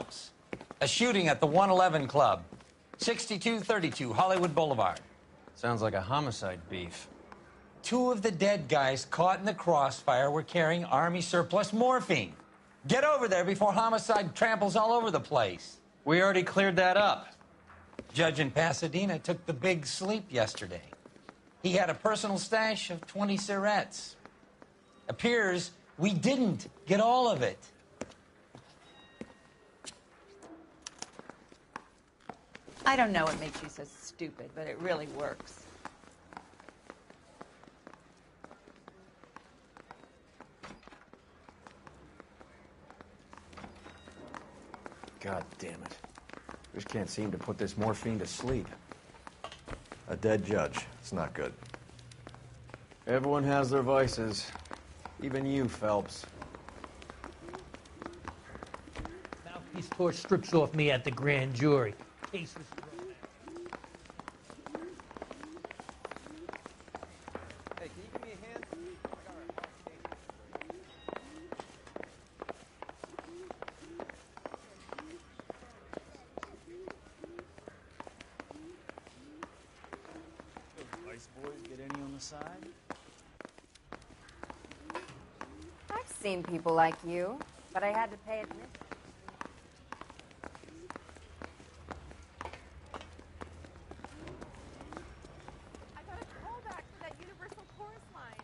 Phelps. A shooting at the 111 Club, 6232 Hollywood Boulevard. Sounds like a homicide beef. 2 of the dead guys caught in the crossfire were carrying Army surplus morphine. Get over there before homicide tramples all over the place. We already cleared that up. Judge in Pasadena took the big sleep yesterday. He had a personal stash of 20 cigarettes. Appears we didn't get all of it. I don't know what makes you so stupid, but it really works. God damn it. Just can't seem to put this morphine to sleep. A dead judge. It's not good. Everyone has their vices. Even you, Phelps. Mouthpiece tore strips off me at the grand jury. Case was thrown out. Hey, can you give me a hand? Vice boys get any on the side? I've seen people like you, but I had to pay admission. I got a call back for that Universal Chorus line.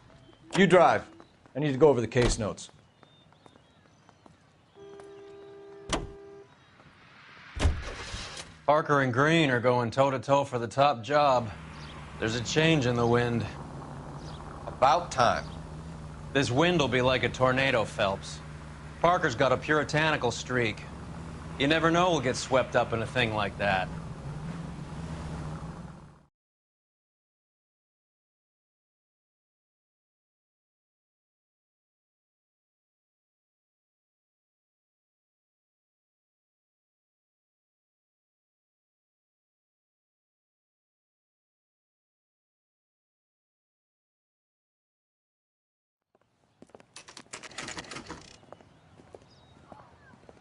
You drive. I need to go over the case notes. Parker and Green are going toe-to-toe for the top job. There's a change in the wind. About time. This wind will be like a tornado, Phelps. Parker's got a puritanical streak. You never know we'll get swept up in a thing like that.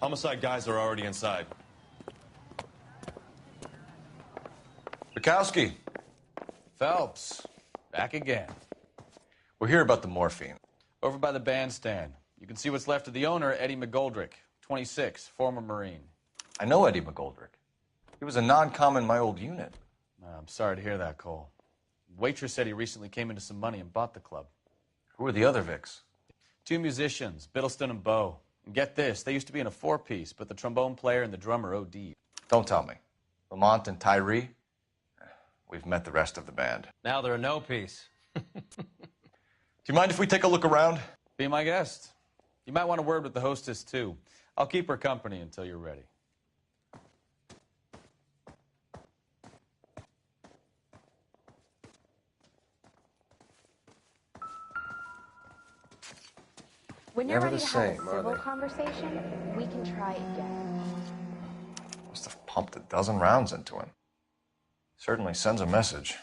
Homicide guys are already inside. Bukowski. Phelps, back again. We're here about the morphine. Over by the bandstand. You can see what's left of the owner, Eddie McGoldrick, 26, former Marine. I know Eddie McGoldrick. He was a non-com in my old unit. I'm sorry to hear that, Cole. Waitress said he recently came into some money and bought the club. Who are the other Vics? 2 musicians, Biddleston and Bowe. And get this, they used to be in a 4-piece, but the trombone player and the drummer OD'd. Don't tell me. Lamont and Tyree? We've met the rest of the band. Now they're a no-piece. Do you mind if we take a look around? Be my guest. You might want a word with the hostess, too. I'll keep her company until you're ready. When you're Never ready the to have same, a are civil they? conversation, we can try again. Must have pumped a dozen rounds into him. Certainly sends a message.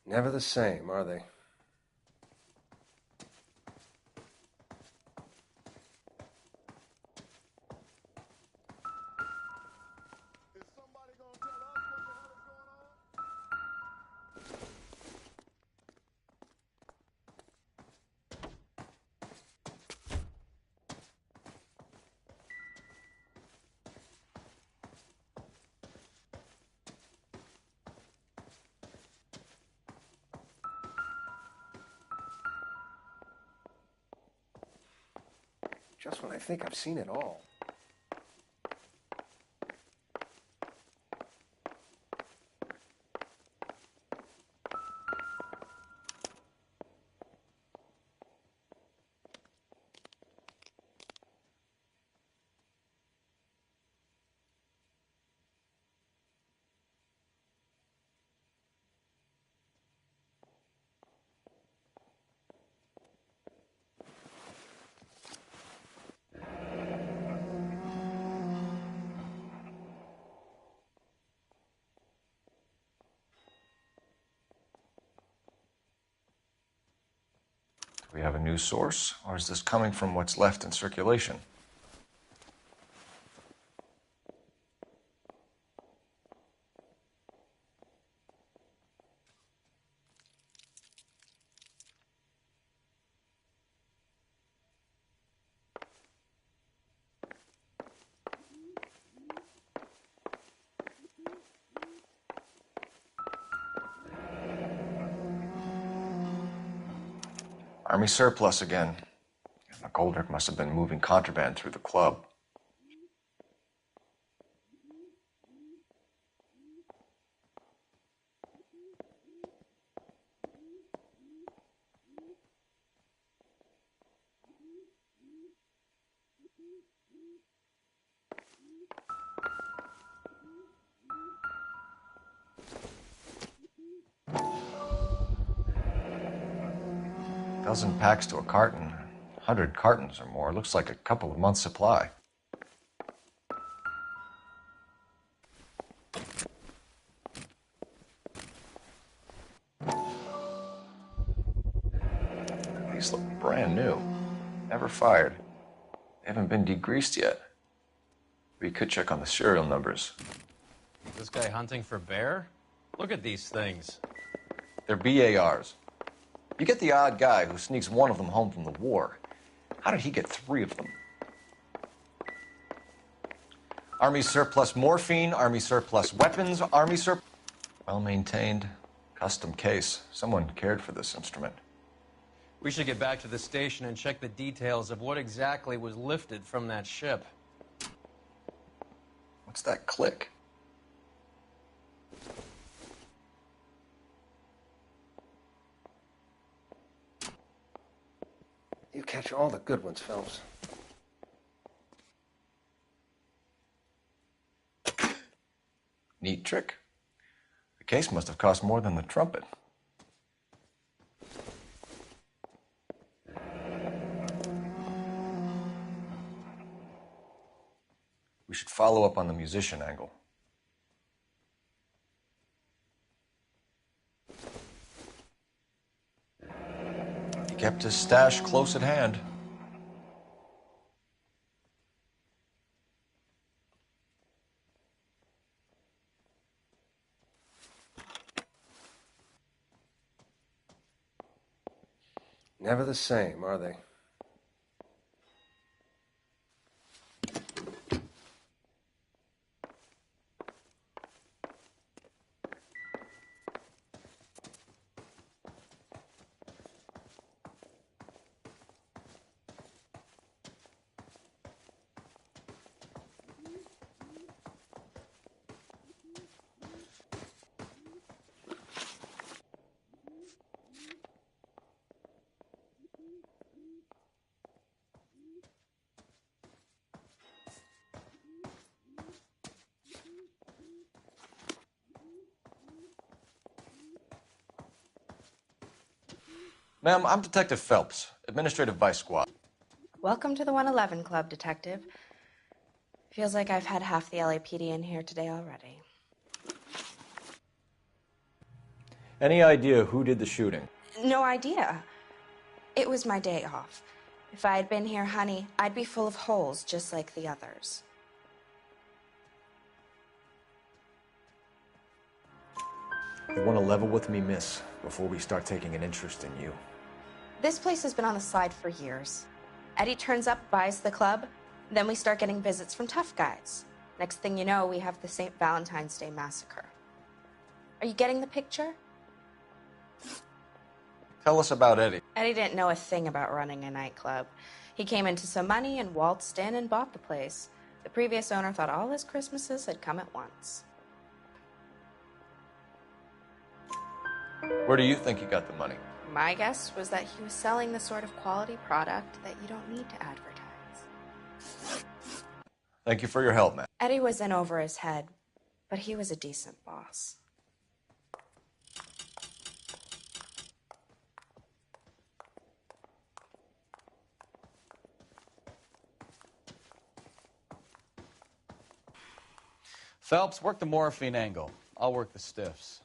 Never the same, are they? Just when I think I've seen it all. we have a new source, or is this coming from what's left in circulation? Army surplus again. McGoldrick must have been moving contraband through the club. Dozen packs to a carton, 100 cartons or more. Looks like a couple of months' supply. These look brand new. Never fired. They haven't been degreased yet. We could check on the serial numbers. This guy hunting for bear? Look at these things. They're BARs. You get the odd guy who sneaks one of them home from the war. How did he get 3 of them? Army surplus morphine, Army surplus weapons, Army surplus... Well-maintained, custom case. Someone cared for this instrument. We should get back to the station and check the details of what exactly was lifted from that ship. What's that click? You catch all the good ones, Phelps. Neat trick. The case must have cost more than the trumpet. We should follow up on the musician angle. He kept his stash close at hand. Never the same, are they? Ma'am, I'm Detective Phelps, Administrative Vice Squad. Welcome to the 111 Club, Detective. Feels like I've had half the LAPD in here today already. Any idea who did the shooting? No idea. It was my day off. If I had been here, honey, I'd be full of holes just like the others. You want to level with me, miss, before we start taking an interest in you? This place has been on the slide for years. Eddie turns up, buys the club, then we start getting visits from tough guys. Next thing you know, we have the St. Valentine's Day massacre. Are you getting the picture? Tell us about Eddie. Eddie didn't know a thing about running a nightclub. He came into some money and waltzed in and bought the place. The previous owner thought all his Christmases had come at once. Where do you think he got the money? My guess was that he was selling the sort of quality product that you don't need to advertise. Thank you for your help, man. Eddie was in over his head, but he was a decent boss. Phelps, work the morphine angle. I'll work the stiffs.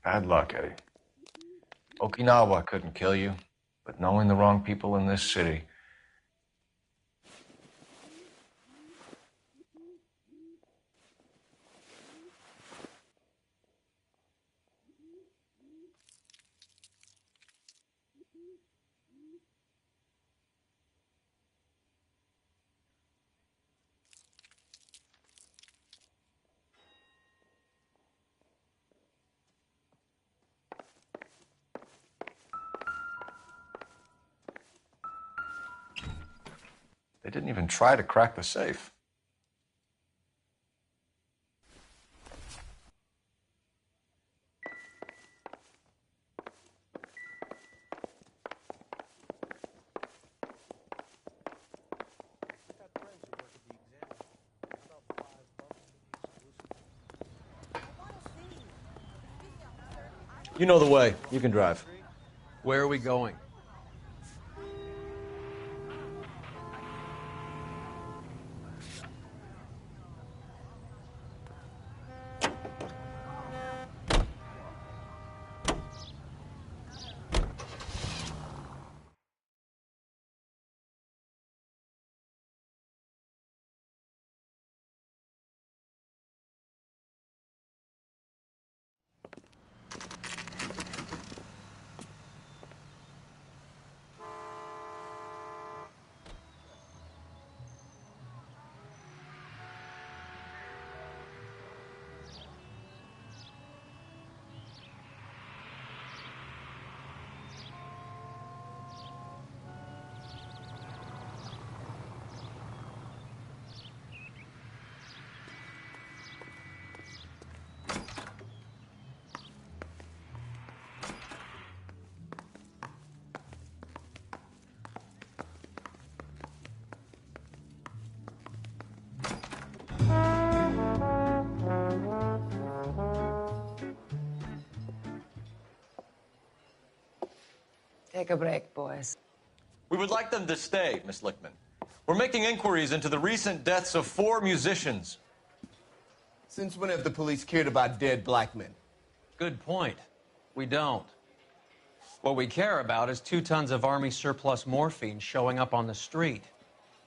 Bad luck, Eddie. Okinawa couldn't kill you, but knowing the wrong people in this city. They didn't even try to crack the safe. You know the way. You can drive. Where are we going? Take a break, boys. We would like them to stay, Miss Lickman. We're making inquiries into the recent deaths of 4 musicians. Since when have the police cared about dead black men? Good point. We don't. What we care about is 2 tons of Army surplus morphine showing up on the street.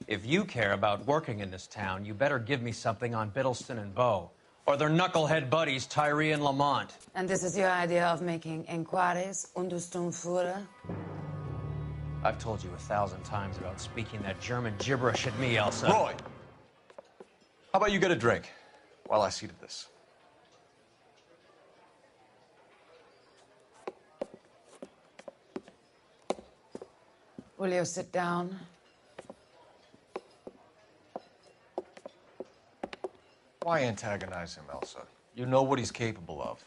If you care about working in this town, you better give me something on Biddleston and Bow, or their knucklehead buddies Tyree and Lamont. And this is your idea of making inquiries, Untersturmführer? I've told you 1,000 times about speaking that German gibberish at me, Elsa. Roy! How about you get a drink while I see to this? Will you sit down? Why antagonize him, Elsa? You know what he's capable of.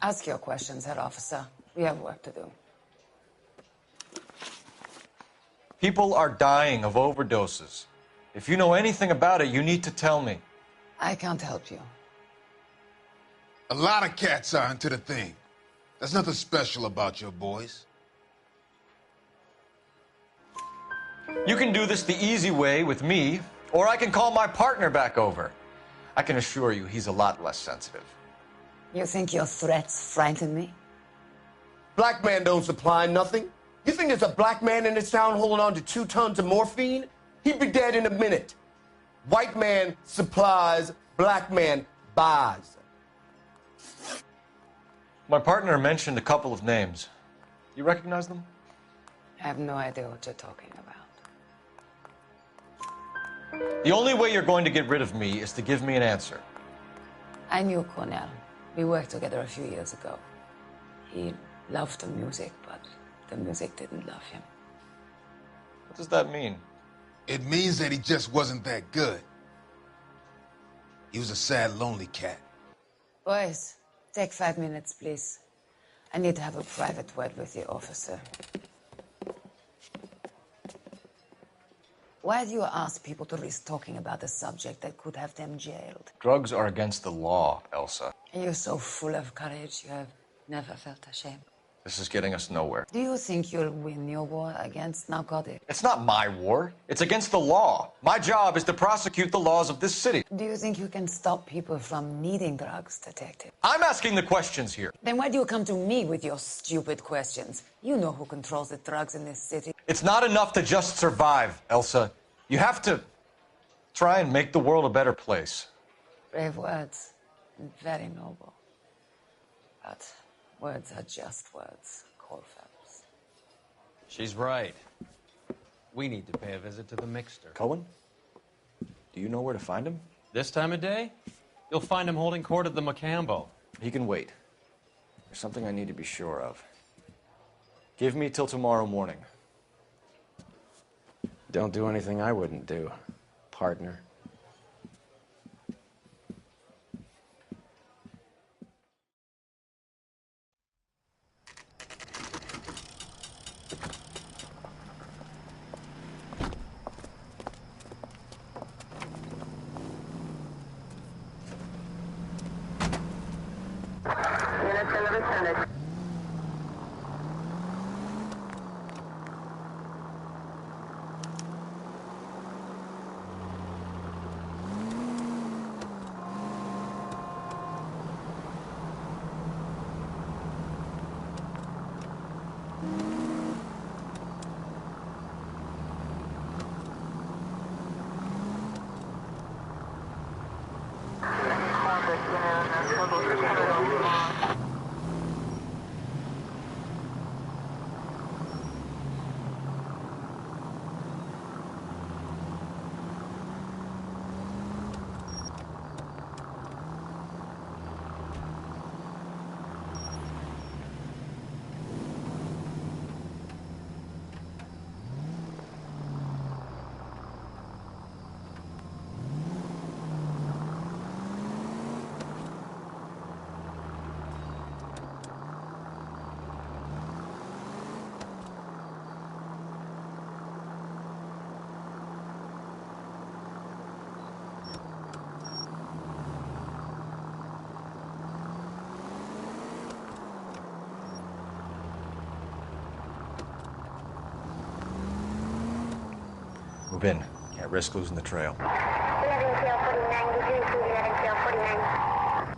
Ask your questions, head officer. We have work to do. People are dying of overdoses. If you know anything about it, you need to tell me. I can't help you. A lot of cats are into the thing. There's nothing special about your boys. You can do this the easy way with me, or I can call my partner back over. I can assure you he's a lot less sensitive. You think your threats frighten me? Black man don't supply nothing. You think there's a black man in this town holding on to 2 tons of morphine? He'd be dead in a minute. White man supplies, black man buys. My partner mentioned a couple of names. You recognize them? I have no idea what you're talking about. The only way you're going to get rid of me is to give me an answer. I knew Cornell. We worked together a few years ago. He loved the music, but the music didn't love him. What does that mean? It means that he just wasn't that good. He was a sad, lonely cat. Boys, take 5 minutes, please. I need to have a private word with the officer. Why do you ask people to risk talking about a subject that could have them jailed? Drugs are against the law, Elsa. You're so full of courage, you have never felt ashamed. This is getting us nowhere. Do you think you'll win your war against narcotics? It's not my war. It's against the law. My job is to prosecute the laws of this city. Do you think you can stop people from needing drugs, Detective? I'm asking the questions here. Then why do you come to me with your stupid questions? You know who controls the drugs in this city. It's not enough to just survive, Elsa. You have to try and make the world a better place. Brave words, and very noble. But words are just words, Cole Phelps. She's right. We need to pay a visit to the mixer. Cohen? Do you know where to find him? This time of day? You'll find him holding court at the Macambo. He can wait. There's something I need to be sure of. Give me till tomorrow morning. Don't do anything I wouldn't do, partner. Move in. Can't risk losing the trail. 11 tail 49, degree 11 tail 49.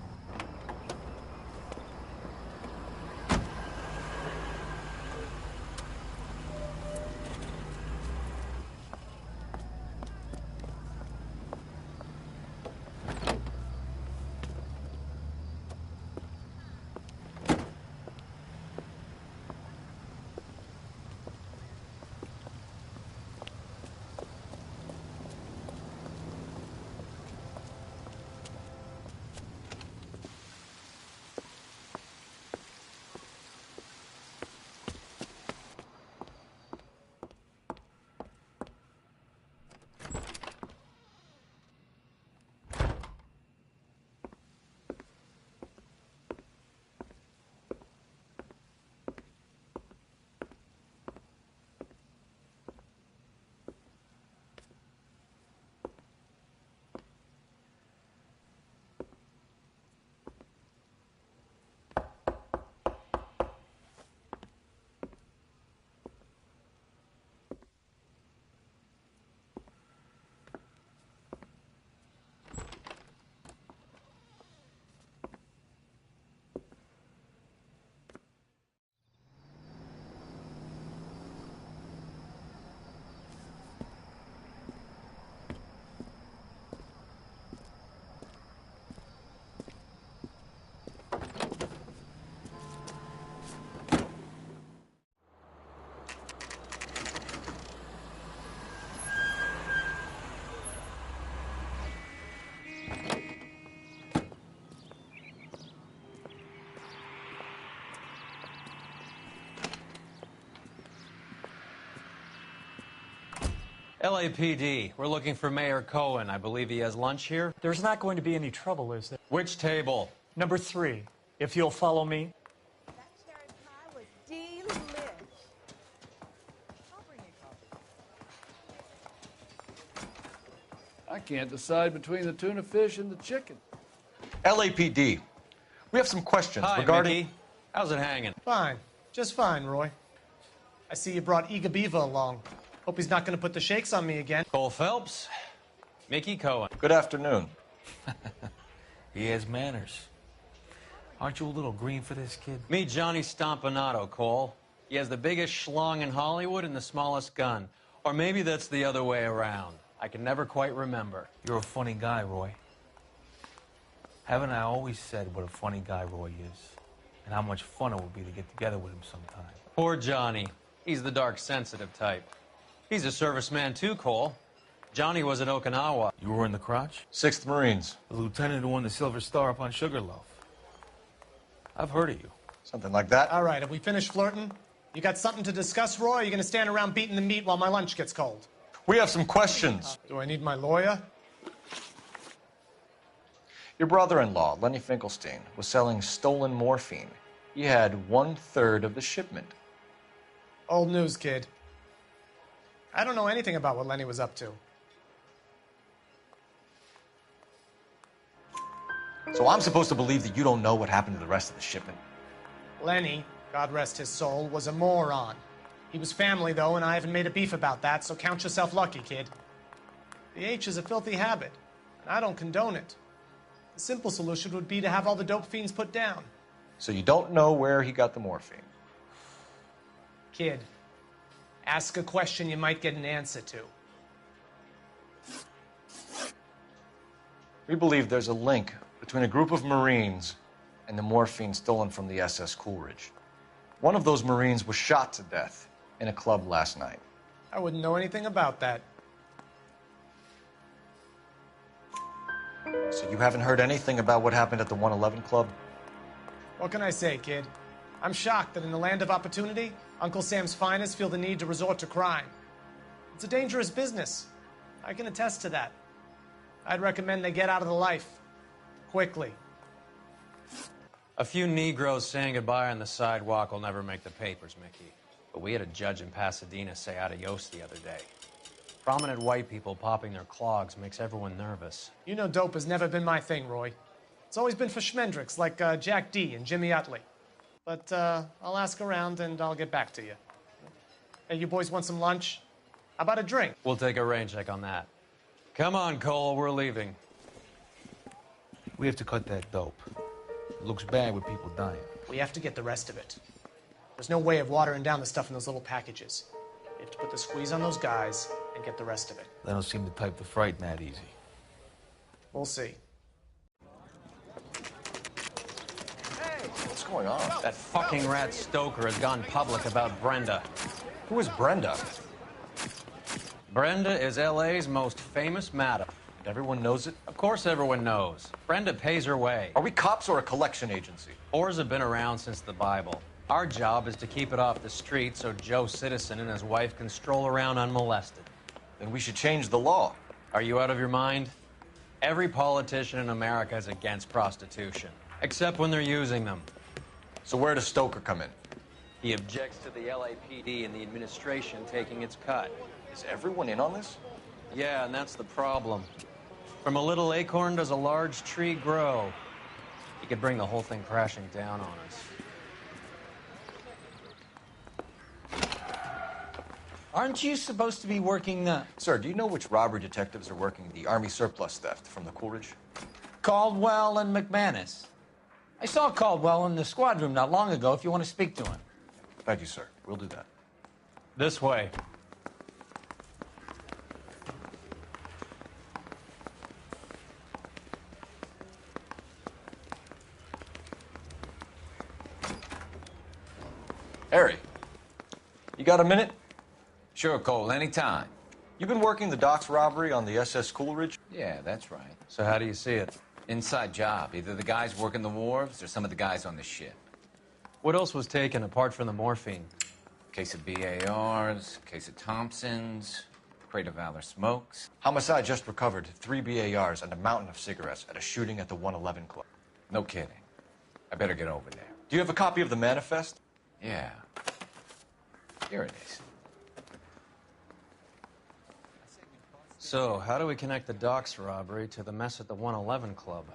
LAPD, we're looking for Mayor Cohen. I believe he has lunch here. There's not going to be any trouble, is there? Which table? Number 3, if you'll follow me. That cherry pie was delish. I'll bring you coffee. I can't decide between the tuna fish and the chicken. LAPD, we have some questions Hi, regarding... Mickey. How's it hanging? Fine. Just fine, Roy. I see you brought Eager Beaver along. Hope he's not going to put the shakes on me again. Cole Phelps, Mickey Cohen. Good afternoon. He has manners. Aren't you a little green for this kid? Meet Johnny Stompanato, Cole. He has the biggest schlong in Hollywood and the smallest gun. Or maybe that's the other way around. I can never quite remember. You're a funny guy, Roy. Haven't I always said what a funny guy Roy is? And how much fun it would be to get together with him sometime. Poor Johnny. He's the dark, sensitive type. He's a serviceman too, Cole. Johnny was at Okinawa. You were in the crotch? 6th Marines. The lieutenant who won the Silver Star up on Sugarloaf. I've heard of you. Something like that. All right, have we finished flirting? You got something to discuss, Roy, or are you going to stand around beating the meat while my lunch gets cold? We have some questions. Do I need my lawyer? Your brother-in-law, Lenny Finkelstein, was selling stolen morphine. He had 1/3 of the shipment. Old news, kid. I don't know anything about what Lenny was up to. So I'm supposed to believe that you don't know what happened to the rest of the shipment? Lenny, God rest his soul, was a moron. He was family, though, and I haven't made a beef about that, so count yourself lucky, kid. The H is a filthy habit, and I don't condone it. The simple solution would be to have all the dope fiends put down. So you don't know where he got the morphine? Kid, ask a question you might get an answer to. We believe there's a link between a group of Marines and the morphine stolen from the SS Coolidge. One of those Marines was shot to death in a club last night. I wouldn't know anything about that. So you haven't heard anything about what happened at the 111 Club? What can I say, kid? I'm shocked that in the land of opportunity, Uncle Sam's finest feel the need to resort to crime. It's a dangerous business. I can attest to that. I'd recommend they get out of the life. Quickly. A few Negroes saying goodbye on the sidewalk will never make the papers, Mickey. But we had a judge in Pasadena say adios the other day. Prominent white people popping their clogs makes everyone nervous. You know dope has never been my thing, Roy. It's always been for schmendricks like Jack D. and Jimmy Utley. But I'll ask around and I'll get back to you. Hey, you boys want some lunch? How about a drink? We'll take a rain check on that. Come on, Cole, we're leaving. We have to cut that dope. It looks bad with people dying. We have to get the rest of it. There's no way of watering down the stuff in those little packages. You have to put the squeeze on those guys and get the rest of it. They don't seem the type to frighten that easy. We'll see. What's going on? That fucking rat Stoker has gone public about Brenda. Who is Brenda? Brenda is L.A.'s most famous madam. And everyone knows it? Of course everyone knows. Brenda pays her way. Are we cops or a collection agency? Whores have been around since the Bible. Our job is to keep it off the street so Joe Citizen and his wife can stroll around unmolested. Then we should change the law. Are you out of your mind? Every politician in America is against prostitution, except when they're using them. So where does Stoker come in? He objects to the LAPD and the administration taking its cut. Is everyone in on this? Yeah, and that's the problem. From a little acorn does a large tree grow. He could bring the whole thing crashing down on us. Aren't you supposed to be working the... Sir, do you know which robbery detectives are working the Army surplus theft from the Coolidge? Caldwell and McManus. I saw Caldwell in the squad room not long ago if you want to speak to him. Thank you, sir. We'll do that. This way. Harry, you got a minute? Sure, Cole, anytime. You've been working the docks robbery on the SS Coolidge? Yeah, that's right. So how do you see it? Inside job. Either the guys working the wharves or some of the guys on the ship. What else was taken apart from the morphine? Case of BARs, case of Thompsons, crate of Valor smokes. Homicide just recovered 3 BARs and a mountain of cigarettes at a shooting at the 111 Club. No kidding. I better get over there. Do you have a copy of the manifest? Yeah. Here it is. So, how do we connect the docks robbery to the mess at the 111 Club?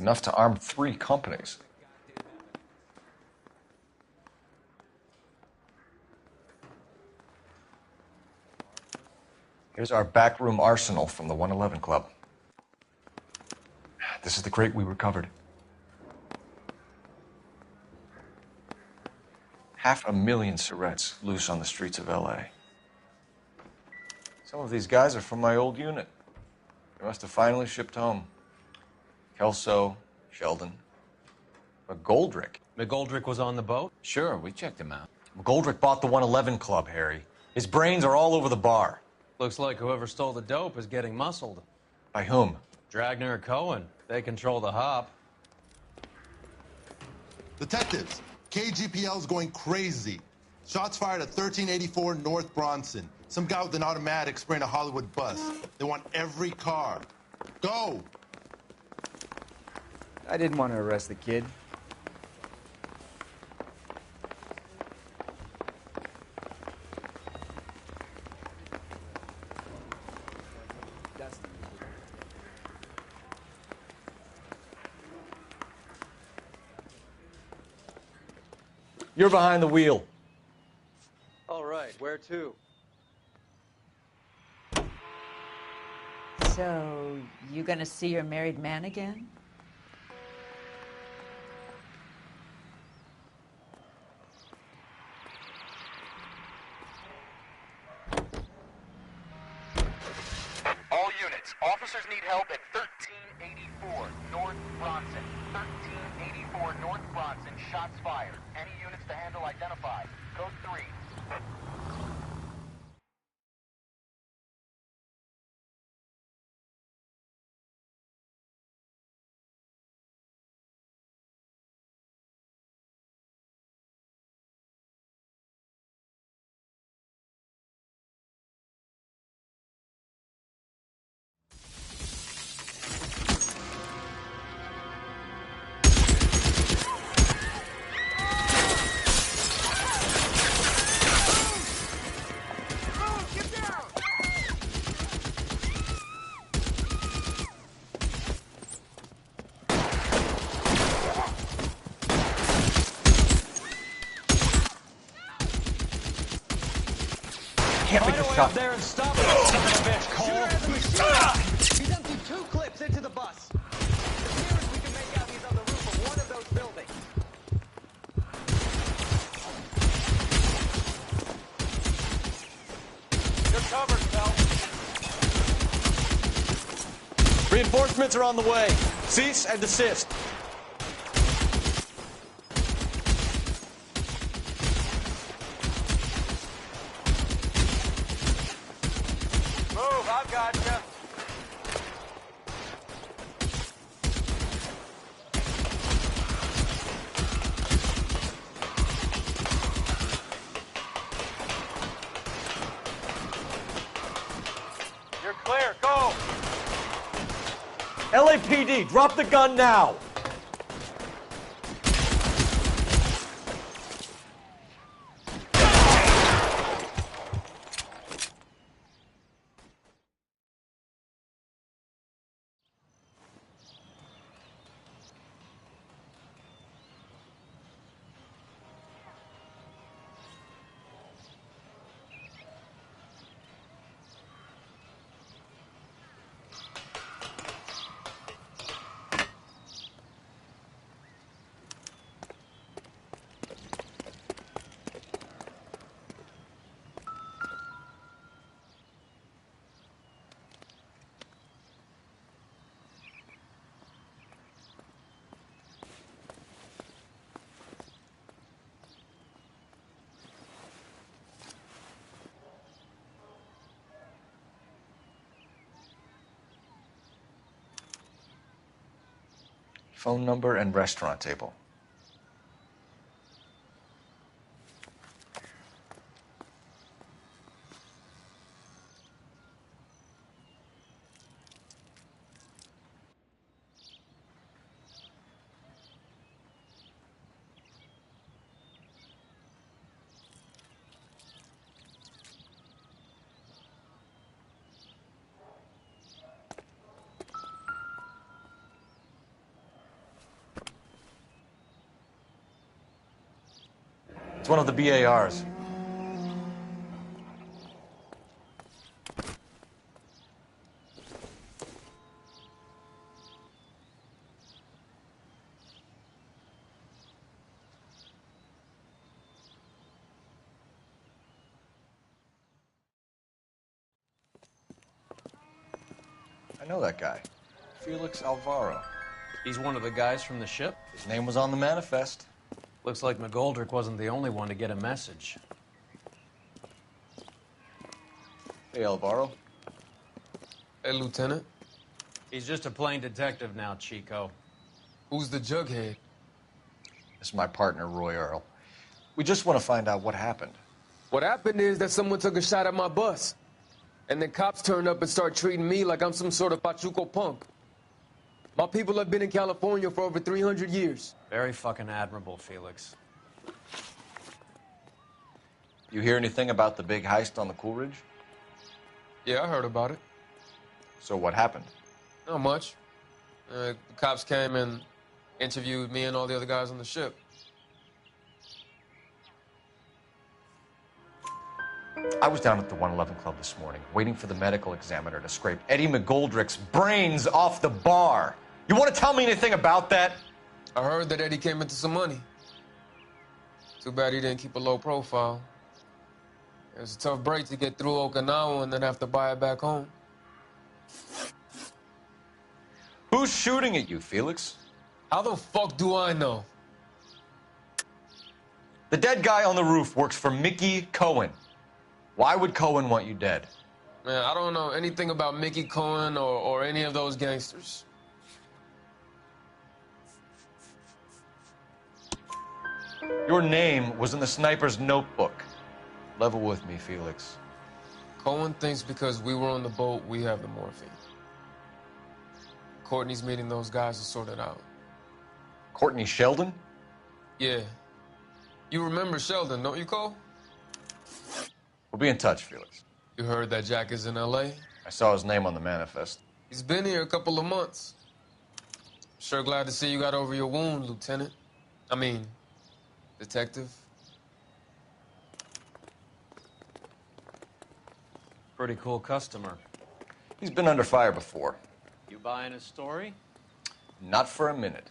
Enough to arm 3 companies. Here's our backroom arsenal from the 111 Club. This is the crate we recovered. 500,000 cigarettes loose on the streets of L.A. Some of these guys are from my old unit. They must have finally shipped home. Kelso, Sheldon, McGoldrick. McGoldrick was on the boat? Sure, we checked him out. McGoldrick bought the 111 Club, Harry. His brains are all over the bar. Looks like whoever stole the dope is getting muscled. By whom? Dragner or Cohen. They control the hop. Detectives, KGPL's going crazy. Shots fired at 1384 North Bronson. Some guy with an automatic spraying a Hollywood bus. They want every car. Go! I didn't want to arrest the kid. You're behind the wheel. All right, where to? So, you gonna see your married man again? All units, officers need help at 1384 North Bronson. 1384 North Bronson, shots fired. Any units to handle identified. Code 3. Can't make a shot. There and stop it, son of a bitch, Cole. He's emptied 2 clips into the bus. The nearest we can make out he's on the roof of one of those buildings. You're covered, Phelps. Reinforcements are on the way. Cease and desist. Move, I've got you. You're clear, go! LAPD, drop the gun now! Phone number and restaurant table. It's one of the BARs. I know that guy. Felix Alvaro. He's one of the guys from the ship? His name was on the manifest. Looks like McGoldrick wasn't the only one to get a message. Hey, Alvaro. Hey, Lieutenant. He's just a plain detective now, Chico. Who's the jughead? This is my partner, Roy Earl. We just want to find out what happened. What happened is that someone took a shot at my bus. And then cops turned up and start treating me like I'm some sort of Pachuco punk. My people have been in California for over 300 years. Very fucking admirable, Felix. You hear anything about the big heist on the Coolidge? Yeah, I heard about it. So what happened? Not much. The cops came and interviewed me and all the other guys on the ship. I was down at the 111 Club this morning, waiting for the medical examiner to scrape Eddie McGoldrick's brains off the bar. You want to tell me anything about that? I heard that Eddie came into some money. Too bad he didn't keep a low profile. It was a tough break to get through Okinawa and then have to buy it back home. Who's shooting at you, Felix? How the fuck do I know? The dead guy on the roof works for Mickey Cohen. Why would Cohen want you dead? Man, I don't know anything about Mickey Cohen or any of those gangsters. Your name was in the sniper's notebook. Level with me, Felix. Cohen thinks because we were on the boat, we have the morphine. Courtney's meeting those guys to sort it out. Courtney Sheldon? Yeah. You remember Sheldon, don't you, Cole? We'll be in touch, Felix. You heard that Jack is in L.A.? I saw his name on the manifest. He's been here a couple of months. Sure glad to see you got over your wound, Lieutenant. I mean, Detective. Pretty cool customer. He's been under fire before. You buying his story? Not for a minute.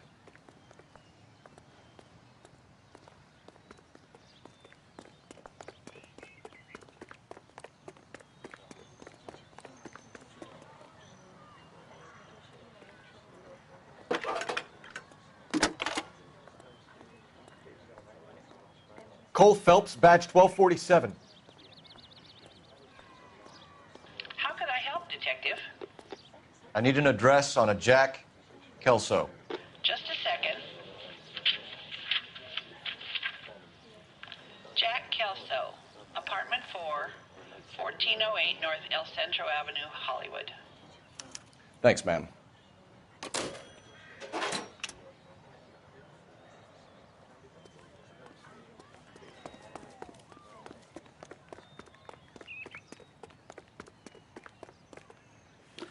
Cole Phelps, badge 1247. How could I help, Detective? I need an address on a Jack Kelso. Just a second. Jack Kelso, apartment 4, 1408 North El Centro Avenue, Hollywood. Thanks, ma'am.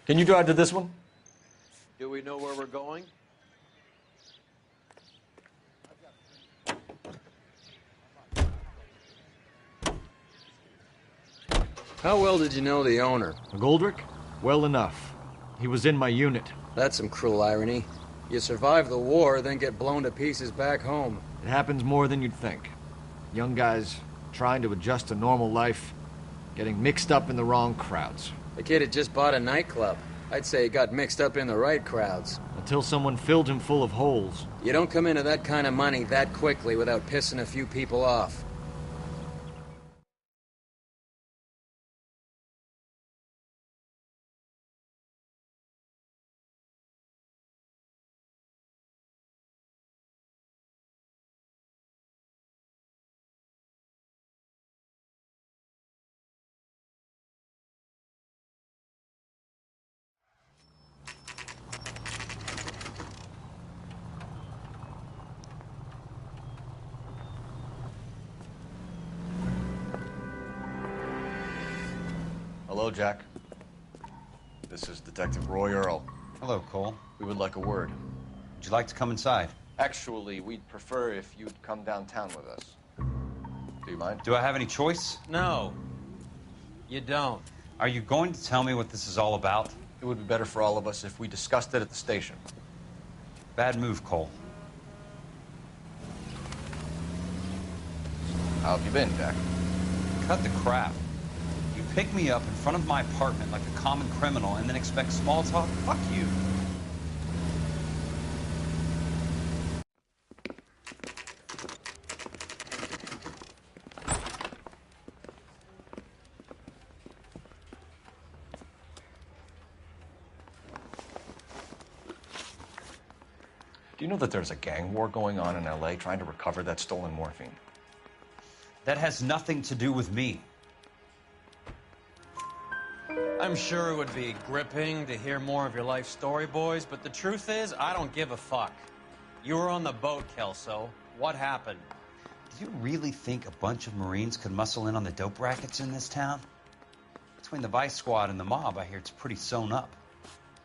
Can you drive to this one? Do we know where we're going? How well did you know the owner? McGoldrick? Well enough. He was in my unit. That's some cruel irony. You survive the war, then get blown to pieces back home. It happens more than you'd think. Young guys trying to adjust to normal life, getting mixed up in the wrong crowds. The kid had just bought a nightclub. I'd say he got mixed up in the right crowds. Until someone filled him full of holes. You don't come into that kind of money that quickly without pissing a few people off. Hello, Jack. This is Detective Roy Earl. Hello, Cole. We would like a word. Would you like to come inside? Actually, we'd prefer if you'd come downtown with us. Do you mind? Do I have any choice? No, you don't. Are you going to tell me what this is all about? It would be better for all of us if we discussed it at the station. Bad move, Cole. How have you been, Jack? Cut the crap. You pick me up in front of my apartment like a common criminal and then expect small talk? Fuck you. Do you know that there's a gang war going on in L.A. trying to recover that stolen morphine? That has nothing to do with me. I'm sure it would be gripping to hear more of your life story, boys, but the truth is, I don't give a fuck. You were on the boat, Kelso. What happened? Do you really think a bunch of Marines could muscle in on the dope rackets in this town? Between the Vice Squad and the mob, I hear it's pretty sewn up.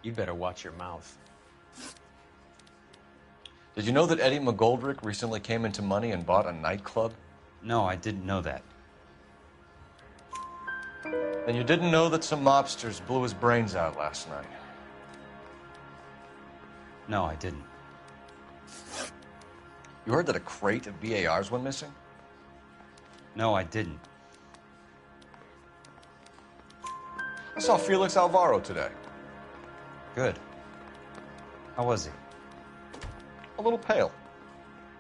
You better watch your mouth. Did you know that Eddie McGoldrick recently came into money and bought a nightclub? No, I didn't know that. And you didn't know that some mobsters blew his brains out last night? No, I didn't. You heard that a crate of BARs went missing? No, I didn't. I saw Felix Alvaro today. Good. How was he? A little pale.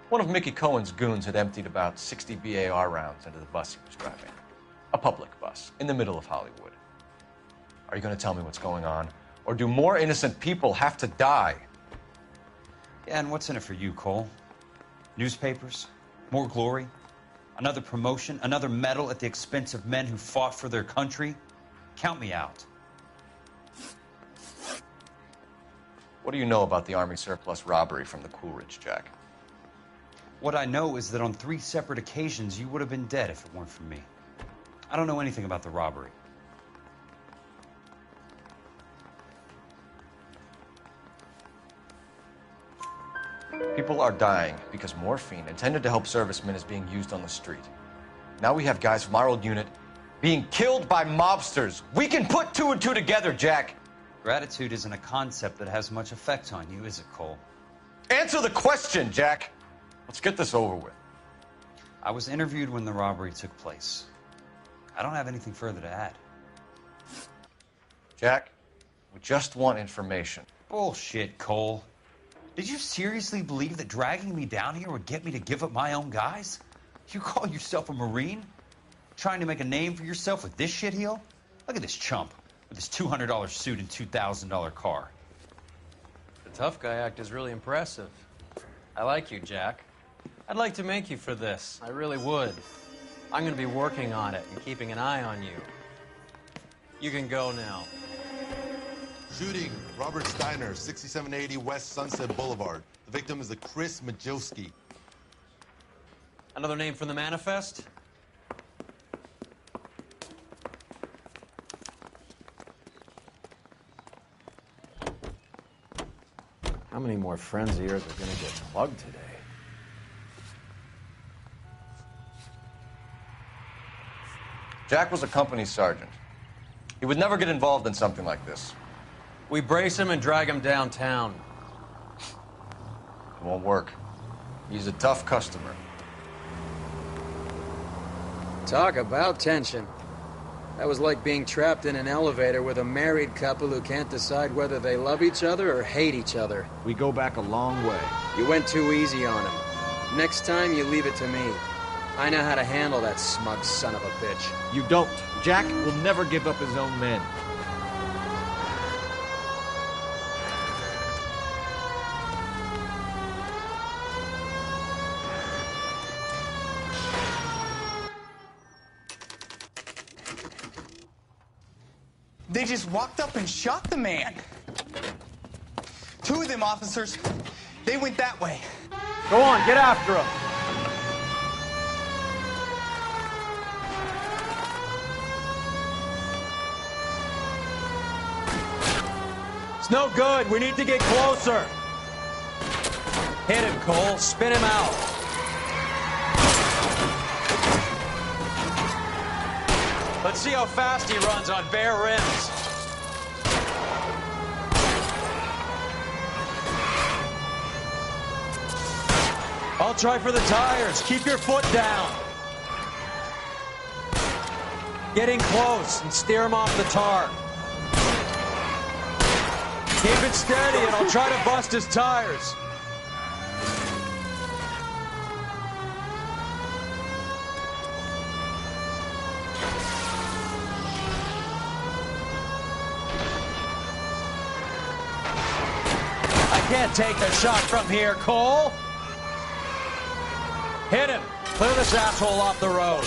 One of Mickey Cohen's goons had emptied about 60 BAR rounds into the bus he was driving. A public bus, in the middle of Hollywood. Are you going to tell me what's going on? Or do more innocent people have to die? Yeah, and what's in it for you, Cole? Newspapers? More glory? Another promotion? Another medal at the expense of men who fought for their country? Count me out. What do you know about the Army surplus robbery from the Coolidge, Jack? What I know is that on 3 separate occasions, you would have been dead if it weren't for me. I don't know anything about the robbery. People are dying because morphine intended to help servicemen is being used on the street. Now we have guys from our old unit being killed by mobsters. We can put 2 and 2 together, Jack. Gratitude isn't a concept that has much effect on you, is it, Cole? Answer the question, Jack. Let's get this over with. I was interviewed when the robbery took place. I don't have anything further to add. Jack, we just want information. Bullshit, Cole. Did you seriously believe that dragging me down here would get me to give up my own guys? You call yourself a Marine? Trying to make a name for yourself with this shitheel? Look at this chump with his $200 suit and $2,000 car. The tough guy act is really impressive. I like you, Jack. I'd like to make you for this. I really would. I'm going to be working on it and keeping an eye on you. You can go now. Shooting, Robert Steiner, 6780 West Sunset Boulevard. The victim is a Chris Majowski. Another name from the manifest? How many more friends of yours are going to get plugged today? Jack was a company sergeant. He would never get involved in something like this. We brace him and drag him downtown. It won't work. He's a tough customer. Talk about tension. That was like being trapped in an elevator with a married couple who can't decide whether they love each other or hate each other. We go back a long way. You went too easy on him. Next time, you leave it to me. I know how to handle that smug son of a bitch. You don't. Jack will never give up his own men. They just walked up and shot the man. 2 of them officers, they went that way. Go on, get after him. It's no good. We need to get closer. Hit him, Cole. Spin him out. Let's see how fast he runs on bare rims. I'll try for the tires. Keep your foot down. Getting close and steer him off the tar. Keep it steady and I'll try to bust his tires. I can't take the shot from here, Cole. Hit him. Clear this asshole off the road.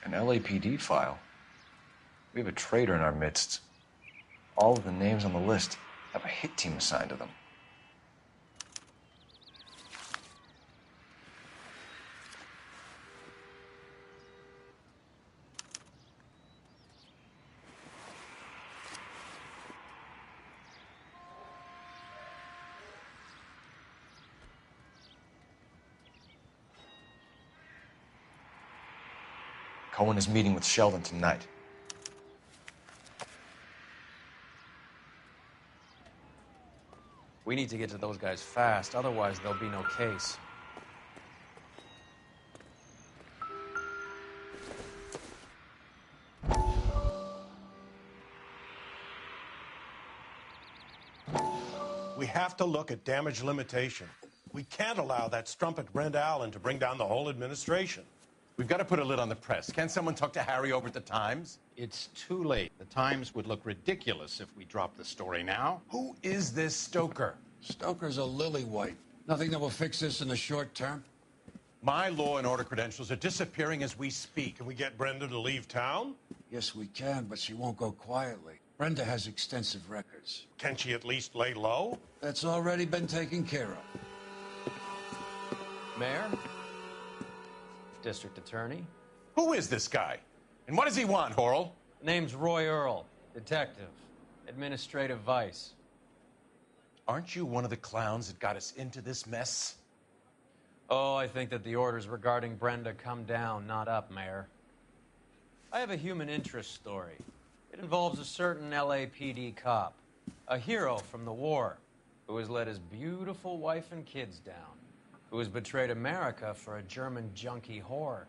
An LAPD file. We have a traitor in our midst. All of the names on the list have a hit team assigned to them. Cohen is meeting with Sheldon tonight. We need to get to those guys fast, otherwise there'll be no case. We have to look at damage limitation. We can't allow that strumpet Brenda Allen to bring down the whole administration. We've got to put a lid on the press. Can someone talk to Harry over at the Times? It's too late. The Times would look ridiculous if we dropped the story now. Who is this Stoker? Stoker's a lily-white. Nothing that will fix this in the short term? My law and order credentials are disappearing as we speak. Can we get Brenda to leave town? Yes, we can, but she won't go quietly. Brenda has extensive records. Can she at least lay low? That's already been taken care of. Mayor? District Attorney? Who is this guy? And what does he want, Horrell? Name's Roy Earl, detective, administrative vice. Aren't you one of the clowns that got us into this mess? Oh, I think that the orders regarding Brenda come down, not up, Mayor. I have a human interest story. It involves a certain LAPD cop, a hero from the war, who has let his beautiful wife and kids down, who has betrayed America for a German junkie whore,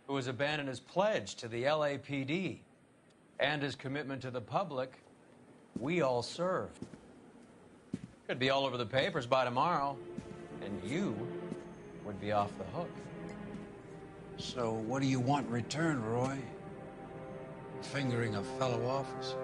who has abandoned his pledge to the LAPD and his commitment to the public we all served. Could be all over the papers by tomorrow, and you would be off the hook. So what do you want in return, Roy? Fingering a fellow officer?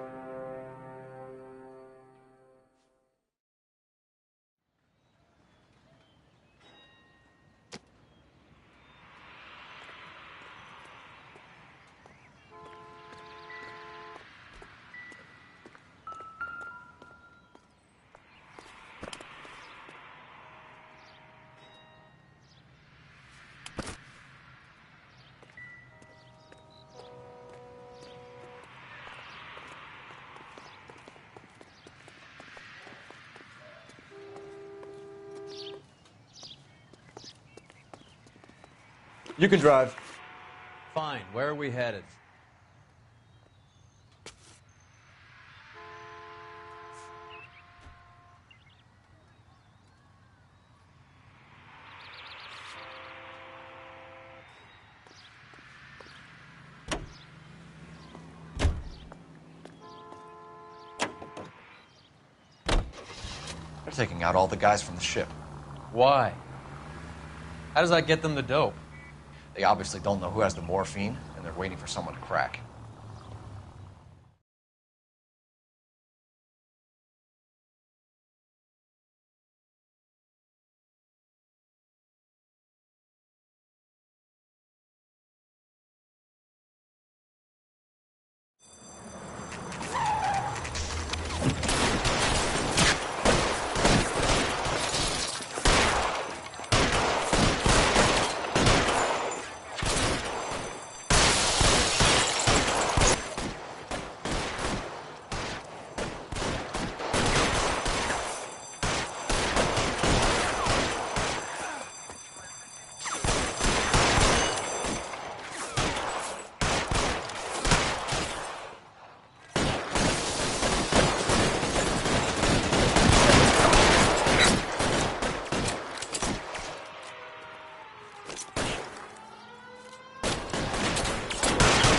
You can drive. Fine. Where are we headed? They're taking out all the guys from the ship. Why? How does that get them the dope? They obviously don't know who has the morphine, and they're waiting for someone to crack.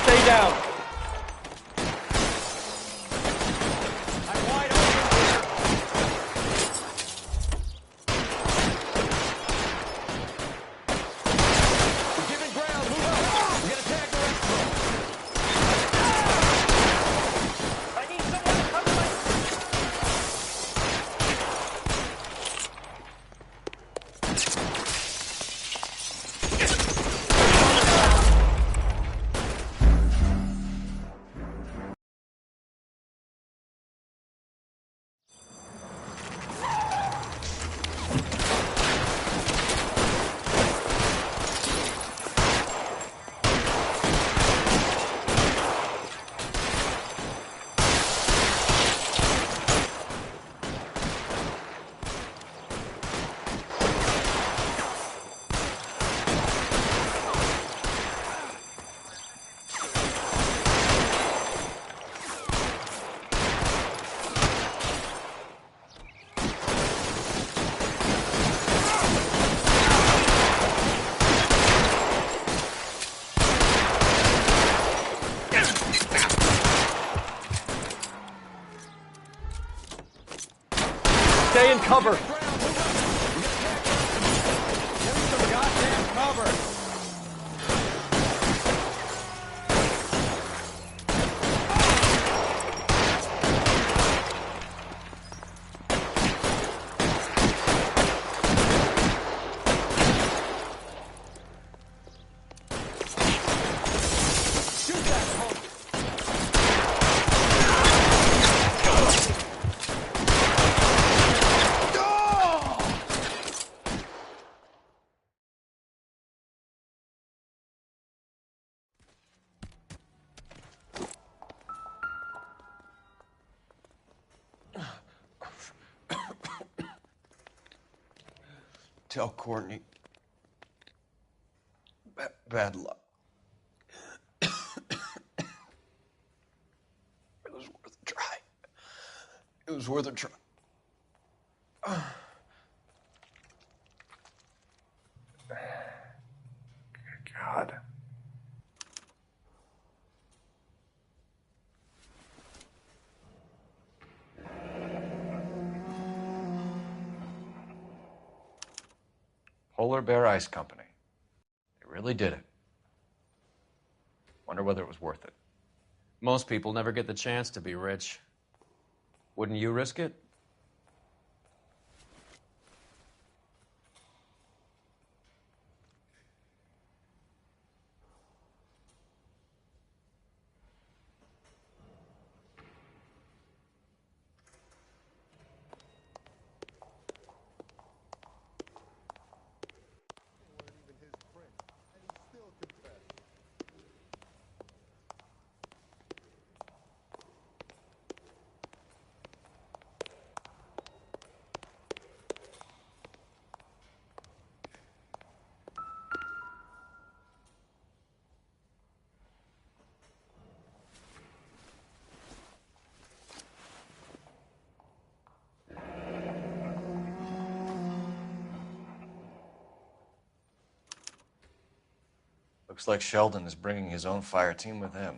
Stay down. I'm wide open here. We're giving ground. Move up. We gotta tag the rest of them. I need someone to cover my... Stay in cover. Goddamn cover. Shoot that punk. Tell Courtney. Bad luck. It was worth a try. It was worth a try. God. Polar Bear Ice Company. They really did it. Wonder whether it was worth it. Most people never get the chance to be rich. Wouldn't you risk it? Looks like Sheldon is bringing his own fire team with him.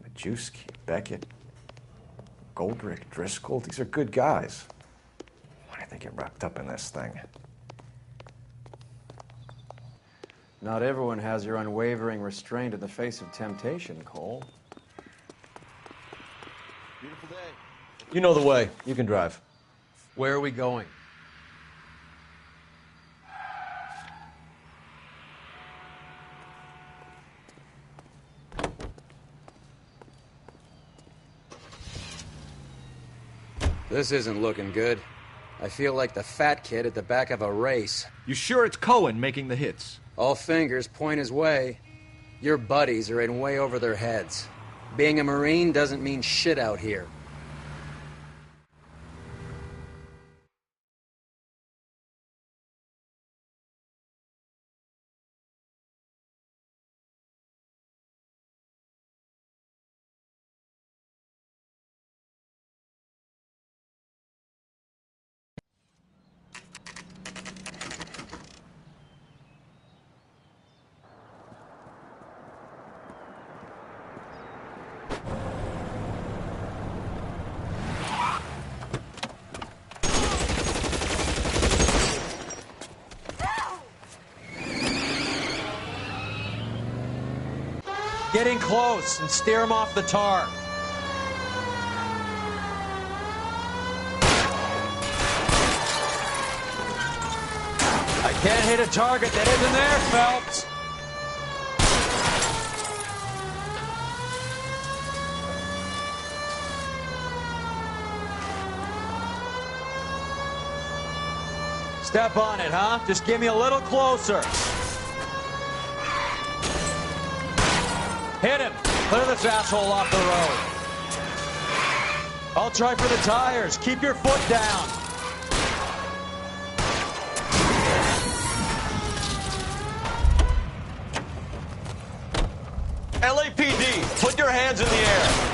Majewski, Beckett, Goldrick, Driscoll, these are good guys. Why did they get wrapped up in this thing? Not everyone has your unwavering restraint in the face of temptation, Cole. Beautiful day. You know the way. You can drive. Where are we going? This isn't looking good. I feel like the fat kid at the back of a race. You sure it's Cohen making the hits? All fingers point his way. Your buddies are in way over their heads. Being a Marine doesn't mean shit out here. Get in close and steer him off the tar. I can't hit a target that isn't there, Phelps. Step on it, huh? Just give me a little closer. Hit him. Clear this asshole off the road. I'll try for the tires. Keep your foot down. LAPD, put your hands in the air.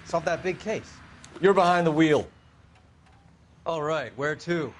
Solve that big case. You're behind the wheel. All right, where to?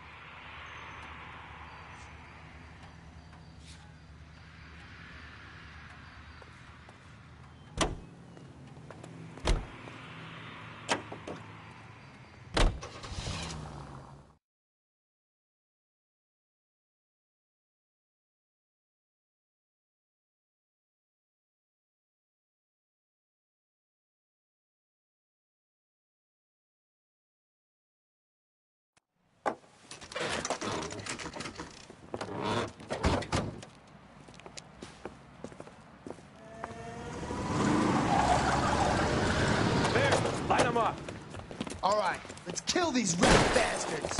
Light them up. All right, let's kill these rat bastards.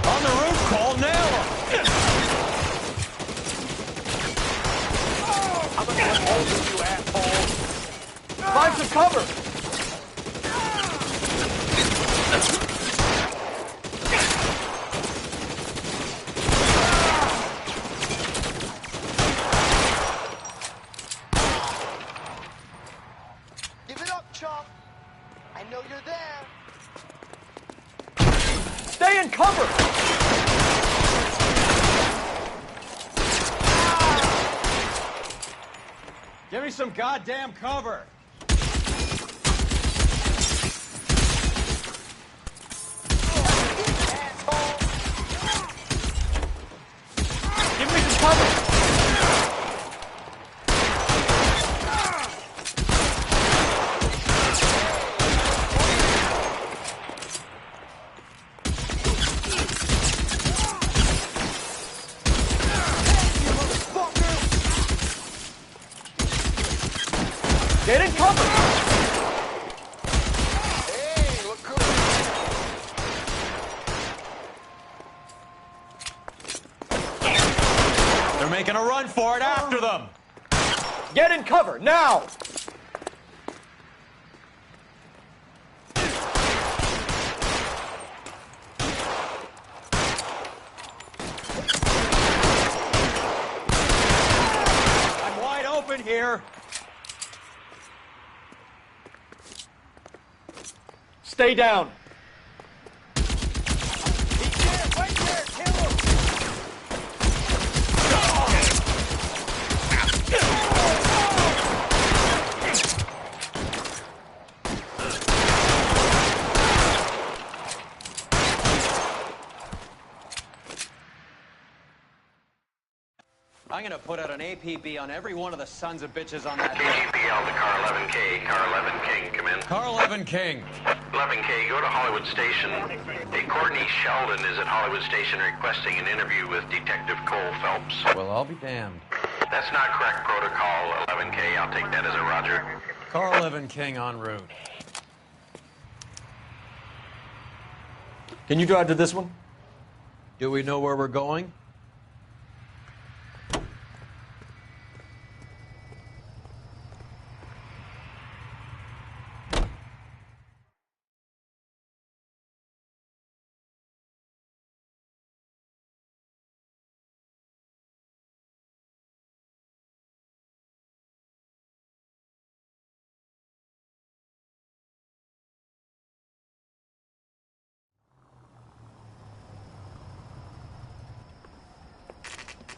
On the roof, Cole, nail him! I'm gonna get hold of you, asshole. Find some cover. Give it up, chump. I know you're there. Stay in cover. Give me some goddamn cover. Give me some cover. Get in cover. Hey, look good. They're making a run for it. After them. Get in cover now. I'm wide open here. Stay down. Right there, kill him. I'm gonna put out an APB on every one of the sons of bitches on that hill. KGPL to Car 11K. Car 11 King, come in. Car 11 King. 11K, go to Hollywood Station. Hey, Courtney Sheldon is at Hollywood Station requesting an interview with Detective Cole Phelps. Well, I'll be damned. That's not correct protocol, 11K. I'll take that as a roger. Car 11 King en route. Can you drive to this one? Do we know where we're going?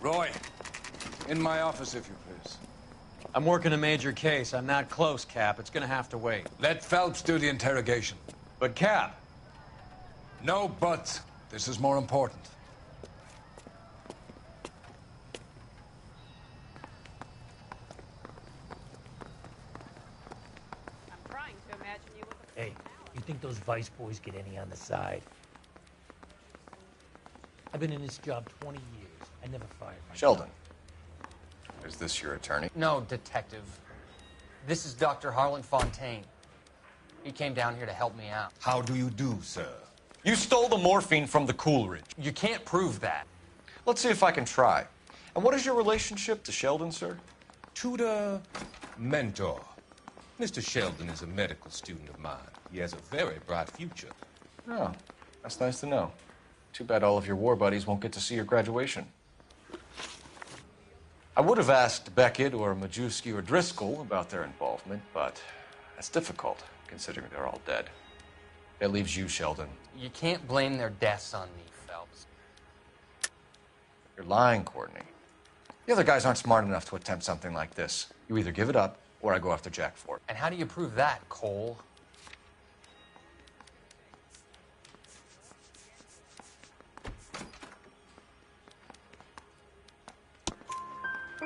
Roy, in my office, if you please. I'm working a major case. I'm not close, Cap. It's gonna have to wait. Let Phelps do the interrogation. But, Cap. No buts. This is more important. I'm trying to imagine you with a... Hey, you think those Vice boys get any on the side? I've been in this job 20 years. I never fired my Sheldon, is this your attorney? No, Detective. This is Dr. Harlan Fontaine. He came down here to help me out. How do you do, sir? You stole the morphine from the Coolidge. You can't prove that. Let's see if I can try. And what is your relationship to Sheldon, sir? Tutor, mentor. Mr. Sheldon is a medical student of mine. He has a very bright future. Oh, that's nice to know. Too bad all of your war buddies won't get to see your graduation. I would have asked Beckett or Majewski or Driscoll about their involvement, but that's difficult, considering they're all dead. That leaves you, Sheldon. You can't blame their deaths on me, Phelps. You're lying, Courtney. The other guys aren't smart enough to attempt something like this. You either give it up, or I go after Jack for it. And how do you prove that, Cole?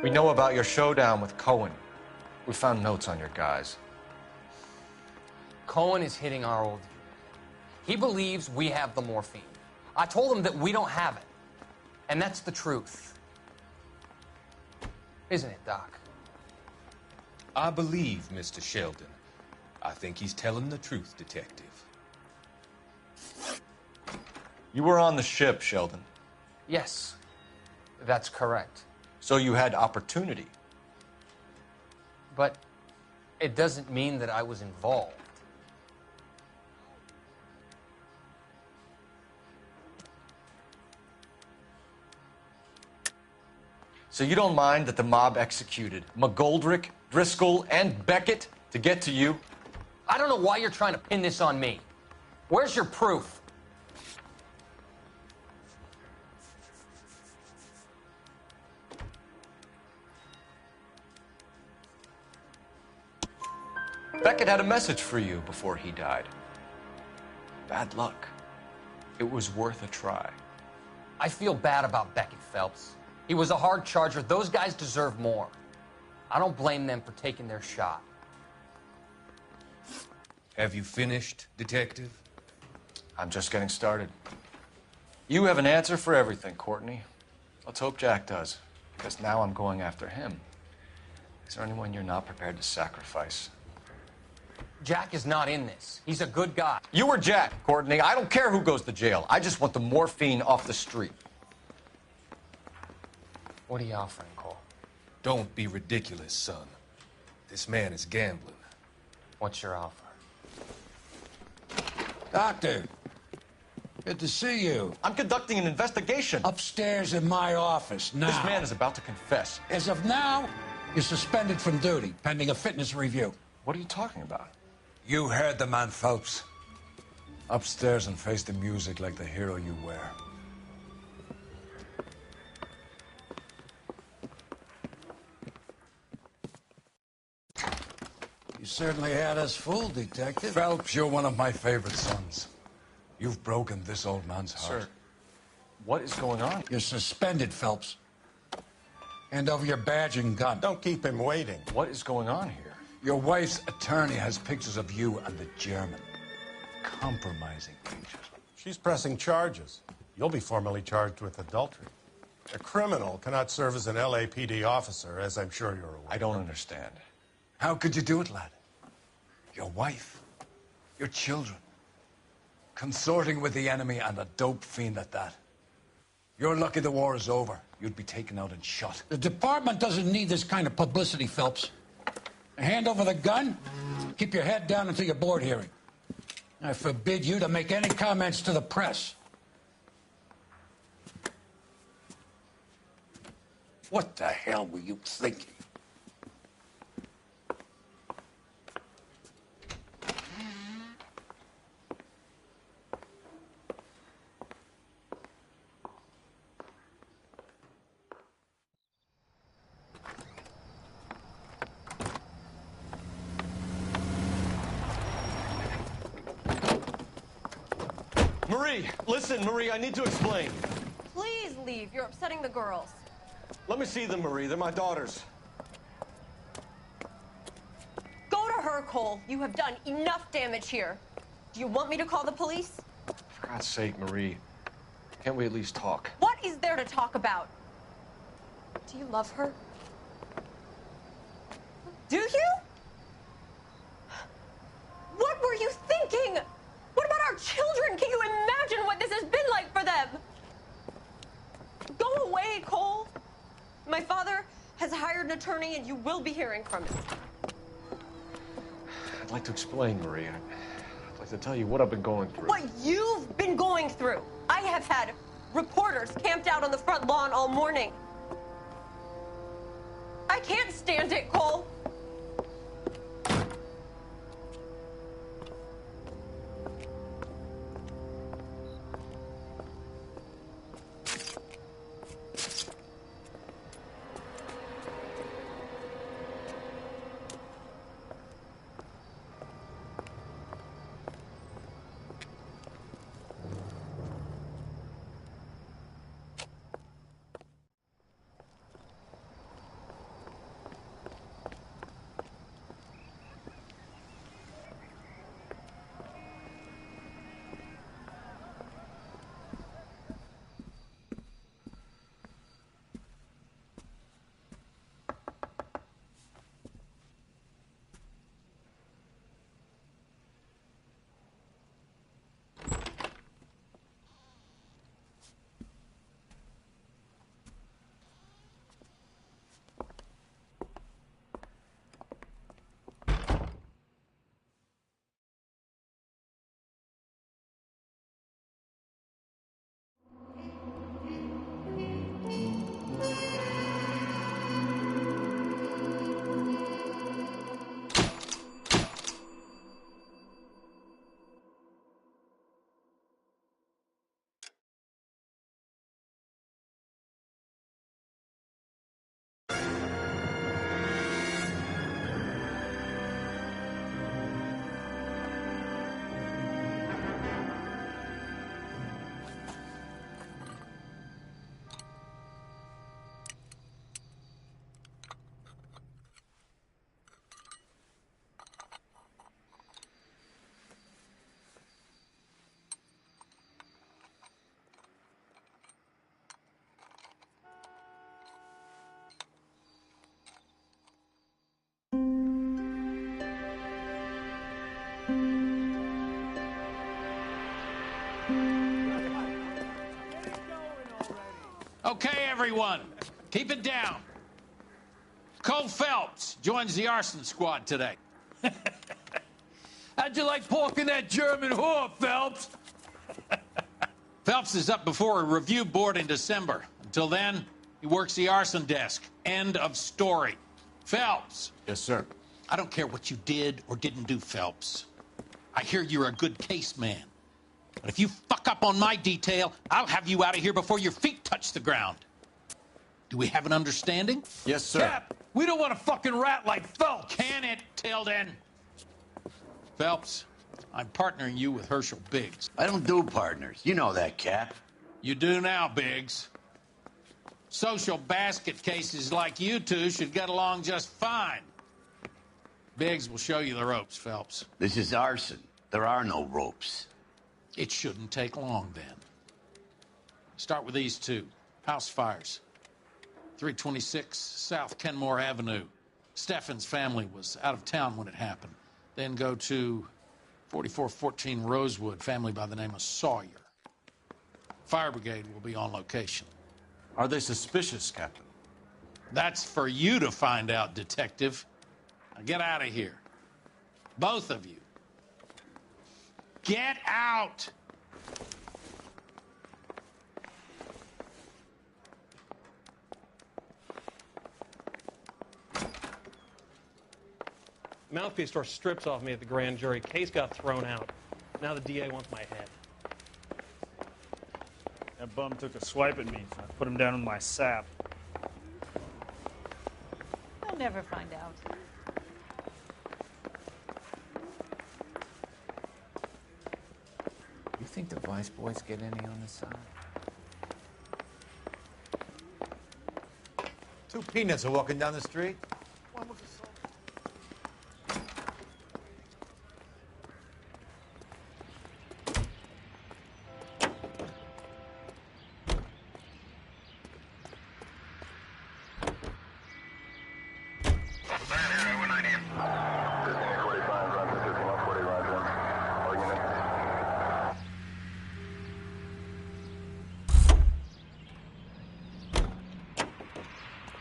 We know about your showdown with Cohen. We found notes on your guys. Cohen is hitting our old unit. He believes we have the morphine. I told him that we don't have it. And that's the truth. Isn't it, Doc? I believe Mr. Sheldon. I think he's telling the truth, Detective. You were on the ship, Sheldon. Yes, that's correct. So you had opportunity. But it doesn't mean that I was involved. So you don't mind that the mob executed McGoldrick, Driscoll, and Beckett to get to you? I don't know why you're trying to pin this on me. Where's your proof? Beckett had a message for you before he died. Bad luck. It was worth a try. I feel bad about Beckett, Phelps. He was a hard charger. Those guys deserve more. I don't blame them for taking their shot. Have you finished, Detective? I'm just getting started. You have an answer for everything, Courtney. Let's hope Jack does, because now I'm going after him. Is there anyone you're not prepared to sacrifice? Jack is not in this. He's a good guy. You or Jack, Courtney. I don't care who goes to jail. I just want the morphine off the street. What are you offering, Cole? Don't be ridiculous, son. This man is gambling. What's your offer? Doctor, good to see you. I'm conducting an investigation. Upstairs in my office now. This man is about to confess. As of now, you're suspended from duty, pending a fitness review. What are you talking about? You heard the man, Phelps. Upstairs and face the music like the hero you were. You certainly had us fooled, Detective. Phelps, you're one of my favorite sons. You've broken this old man's heart. Sir, what is going on? You're suspended, Phelps. Hand over your badge and gun. Don't keep him waiting. What is going on here? Your wife's attorney has pictures of you and the German. Compromising pictures. She's pressing charges. You'll be formally charged with adultery. A criminal cannot serve as an LAPD officer, as I'm sure you're aware. I don't understand. How could you do it, lad? Your wife, your children, consorting with the enemy and a dope fiend at that. You're lucky the war is over. You'd be taken out and shot. The department doesn't need this kind of publicity, Phelps. Hand over the gun, keep your head down until your board hearing. I forbid you to make any comments to the press. What the hell were you thinking? Marie, listen, Marie, I need to explain. Please leave. You're upsetting the girls. Let me see them, Marie. They're my daughters. Go to her, Cole. You have done enough damage here. Do you want me to call the police? For God's sake, Marie. Can't we at least talk? What is there to talk about? Do you love her? Do you? What were you thinking? What about our children? Can you imagine what this has been like for them? Go away, Cole. My father has hired an attorney, and you will be hearing from him. I'd like to explain, Marie. I'd like to tell you what I've been going through. What you've been going through. I have had reporters camped out on the front lawn all morning. I can't stand it, Cole. Okay, everyone, keep it down. Cole Phelps joins the arson squad today. How'd you like porking that German whore, Phelps? Phelps is up before a review board in December. Until then, he works the arson desk. End of story. Phelps. Yes, sir. I don't care what you did or didn't do, Phelps. I hear you're a good case man. But if you fuck up on my detail, I'll have you out of here before your feet touch the ground. Do we have an understanding? Yes, sir. Cap, we don't want a fucking rat like Phelps. Can it, Tilden? Phelps, I'm partnering you with Herschel Biggs. I don't do partners. You know that, Cap. You do now, Biggs. Social basket cases like you two should get along just fine. Biggs will show you the ropes, Phelps. This is arson. There are no ropes. It shouldn't take long, then. Start with these two. House fires. 326 South Kenmore Avenue. Steffen's family was out of town when it happened. Then go to 4414 Rosewood, family by the name of Sawyer. Fire brigade will be on location. Are they suspicious, Captain? That's for you to find out, Detective. Now get out of here. Both of you. Get out! Mouthpiece store strips off me at the grand jury. Case got thrown out. Now the DA wants my head. That bum took a swipe at me, so I put him down in my sap. I'll never find out. You think the vice nice boys get any on this side? 2 peanuts are walking down the street.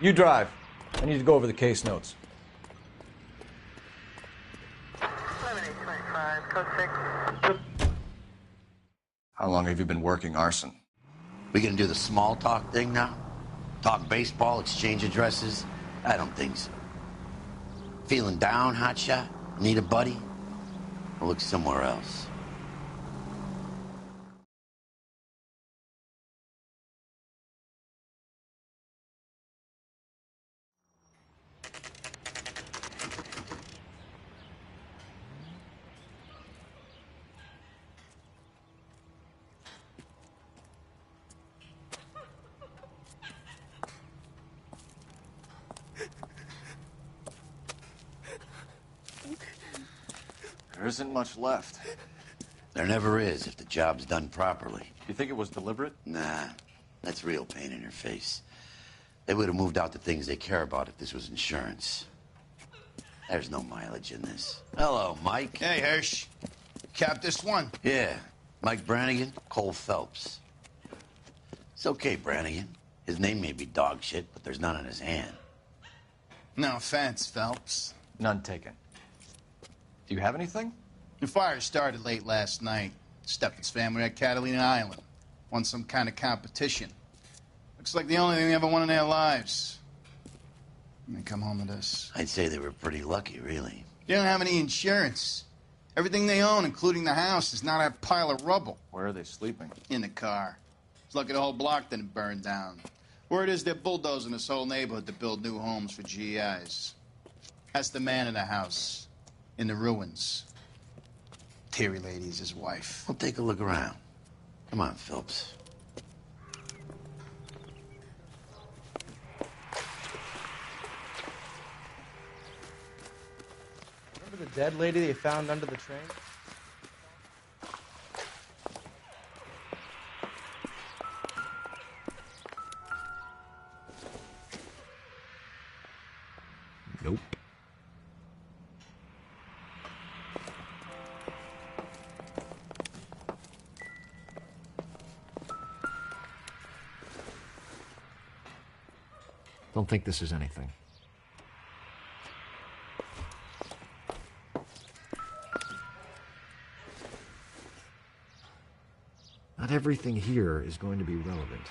You drive. I need to go over the case notes. How long have you been working arson? We gonna do the small talk thing now? Talk baseball, exchange addresses? I don't think so. Feeling down, hotshot? Need a buddy? Or look somewhere else? There isn't much left. There never is if the job's done properly. You think it was deliberate? Nah, that's real pain in her face. They would have moved out the things they care about if this was insurance. There's no mileage in this. Hello, Mike. Hey, Hirsch. Cap this one. Yeah, Mike Brannigan, Cole Phelps. It's okay, Brannigan. His name may be dog shit, but there's none in his hand. No offense, Phelps. None taken. Do you have anything? The fire started late last night. Steffen's family at Catalina Island. Won some kind of competition. Looks like the only thing they ever won in their lives. And they come home to this. I'd say they were pretty lucky, really. They don't have any insurance. Everything they own, including the house, is not a pile of rubble. Where are they sleeping? In the car. It's lucky the whole block didn't burn down. Word is they're bulldozing this whole neighborhood to build new homes for GIs. That's the man in the house. In the ruins. Terry Lady's his wife. We'll take a look around. Come on, Phelps. Remember the dead lady they found under the train? Nope. Don't think this is anything. Not everything here is going to be relevant.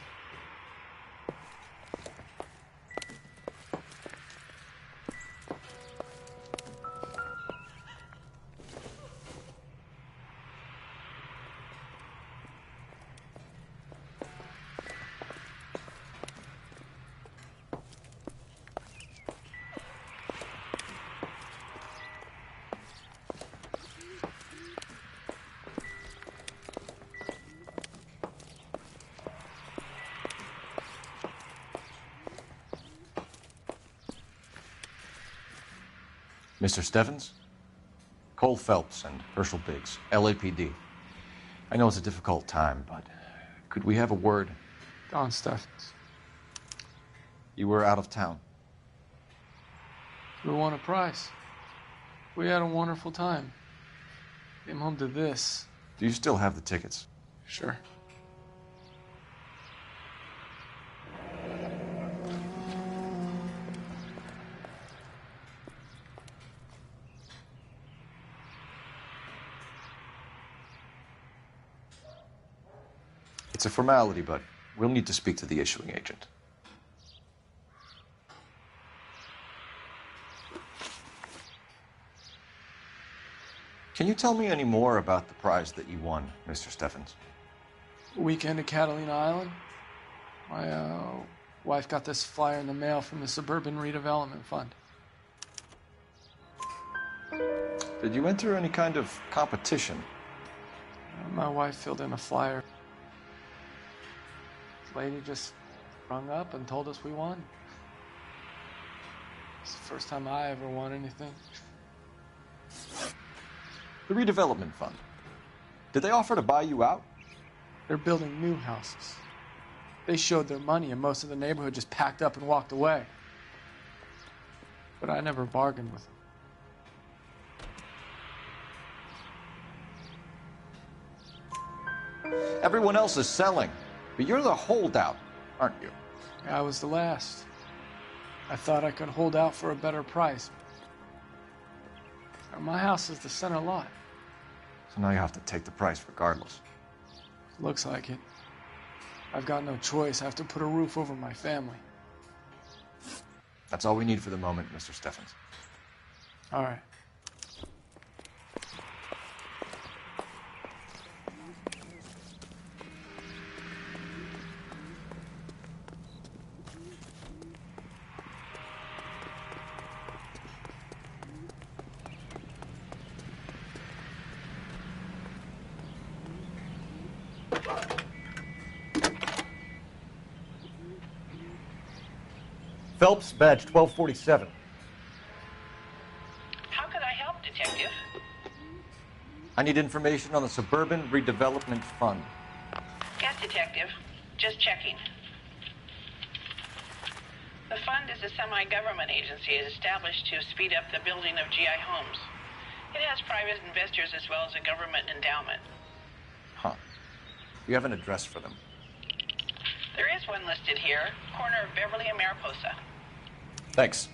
Mr. Steffens? Cole Phelps and Herschel Biggs, LAPD. I know it's a difficult time, but could we have a word? Don Steffens. You were out of town. We won a prize. We had a wonderful time. Came home to this. Do you still have the tickets? Sure. It's a formality, but we'll need to speak to the issuing agent. Can you tell me any more about the prize that you won, Mr. Steffens? Weekend at Catalina Island. My wife got this flyer in the mail from the Suburban Redevelopment Fund. Did you enter any kind of competition? My wife filled in a flyer. This lady just rung up and told us we won. It's the first time I ever won anything. The redevelopment fund. Did they offer to buy you out? They're building new houses. They showed their money and most of the neighborhood just packed up and walked away. But I never bargained with them. Everyone else is selling, but you're the holdout, aren't you? I was the last. I thought I could hold out for a better price. My house is the center lot. So now you have to take the price regardless. Looks like it. I've got no choice. I have to put a roof over my family. That's all we need for the moment, Mr. Steffens. All right. Phelps, badge 1247. How could I help, Detective? I need information on the Suburban Redevelopment Fund. Yes, Detective. Just checking. The fund is a semi-government agency established to speed up the building of GI homes. It has private investors as well as a government endowment. Huh. You have an address for them. There is one listed here, corner of Beverly and Mariposa. Thanks.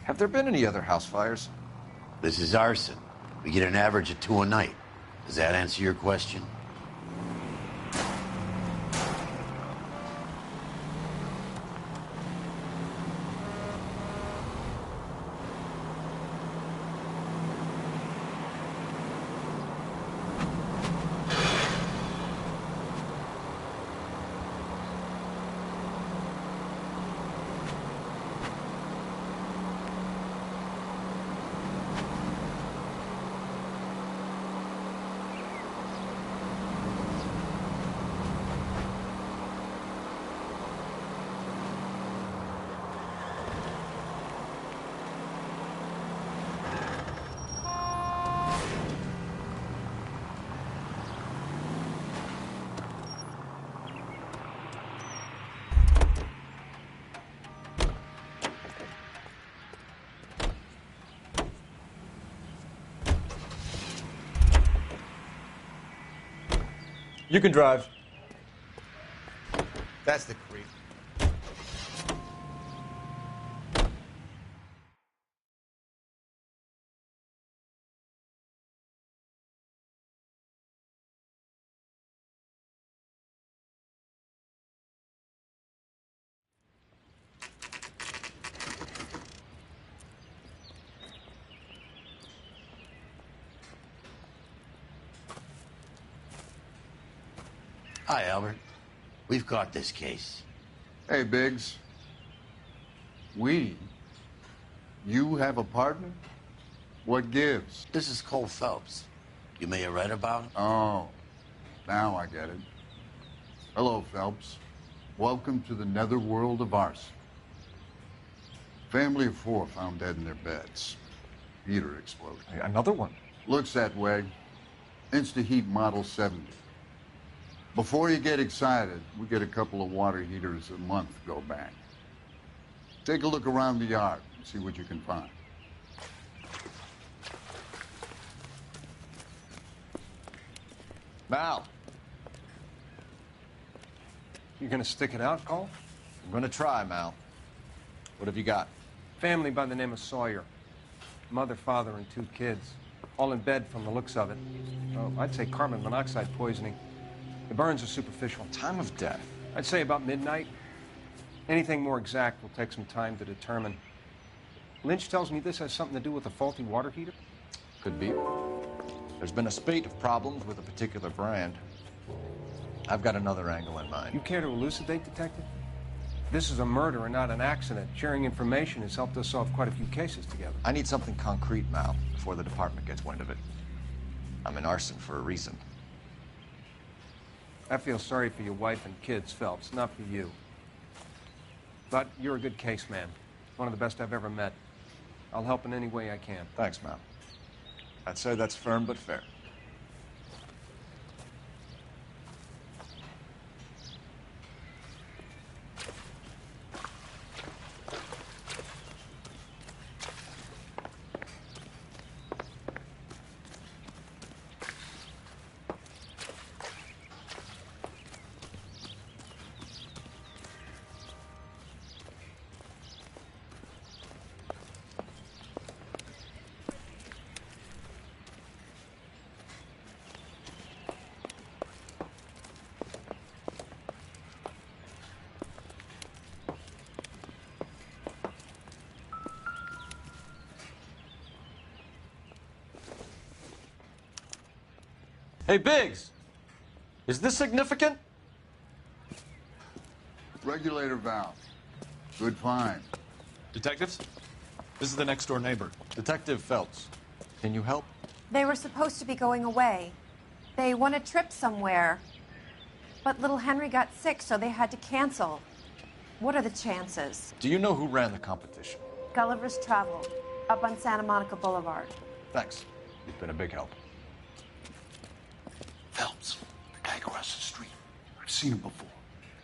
Have there been any other house fires? This is arson. We get an average of 2 a night. Does that answer your question? You can drive. That's the creep. Hi, Albert. We've got this case. Hey, Biggs. We? You have a partner? What gives? This is Cole Phelps. You may have read about him. Oh, now I get it. Hello, Phelps. Welcome to the netherworld of arson. Family of 4 found dead in their beds. Heater exploded. Hey, another one? Looks that way. Insta-Heat Model 70. Before you get excited, we get a couple of water heaters a month go bang. Take a look around the yard and see what you can find. Mal. You gonna stick it out, Cole? I'm gonna try, Mal. What have you got? Family by the name of Sawyer. Mother, father, and 2 kids. All in bed from the looks of it. Oh, I'd say carbon monoxide poisoning. The burns are superficial. Time of death? I'd say about midnight. Anything more exact will take some time to determine. Lynch tells me this has something to do with a faulty water heater. Could be. There's been a spate of problems with a particular brand. I've got another angle in mind. You care to elucidate, Detective? This is a murder and not an accident. Sharing information has helped us solve quite a few cases together. I need something concrete, Mal, before the department gets wind of it. I'm in arson for a reason. I feel sorry for your wife and kids, Phelps, not for you. But you're a good case man. One of the best I've ever met. I'll help in any way I can. Thanks, Mal. I'd say that's firm but fair. Hey, Biggs! Is this significant? Regulator valve. Good find. Detectives? This is the next door neighbor. Detective Phelps. Can you help? They were supposed to be going away. They won a trip somewhere. But little Henry got sick, so they had to cancel. What are the chances? Do you know who ran the competition? Gulliver's Travel, up on Santa Monica Boulevard. Thanks. You've been a big help. Phelps, the guy across the street. I've seen him before.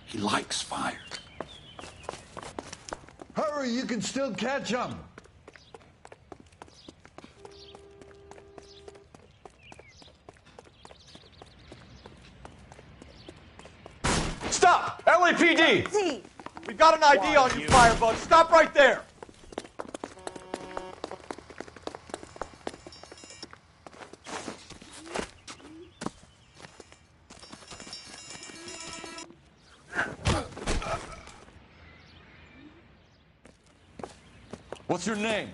He likes fire. Hurry, you can still catch him. Stop! LAPD! See. We've got an ID on you, Firebug. Stop right there! What's your name?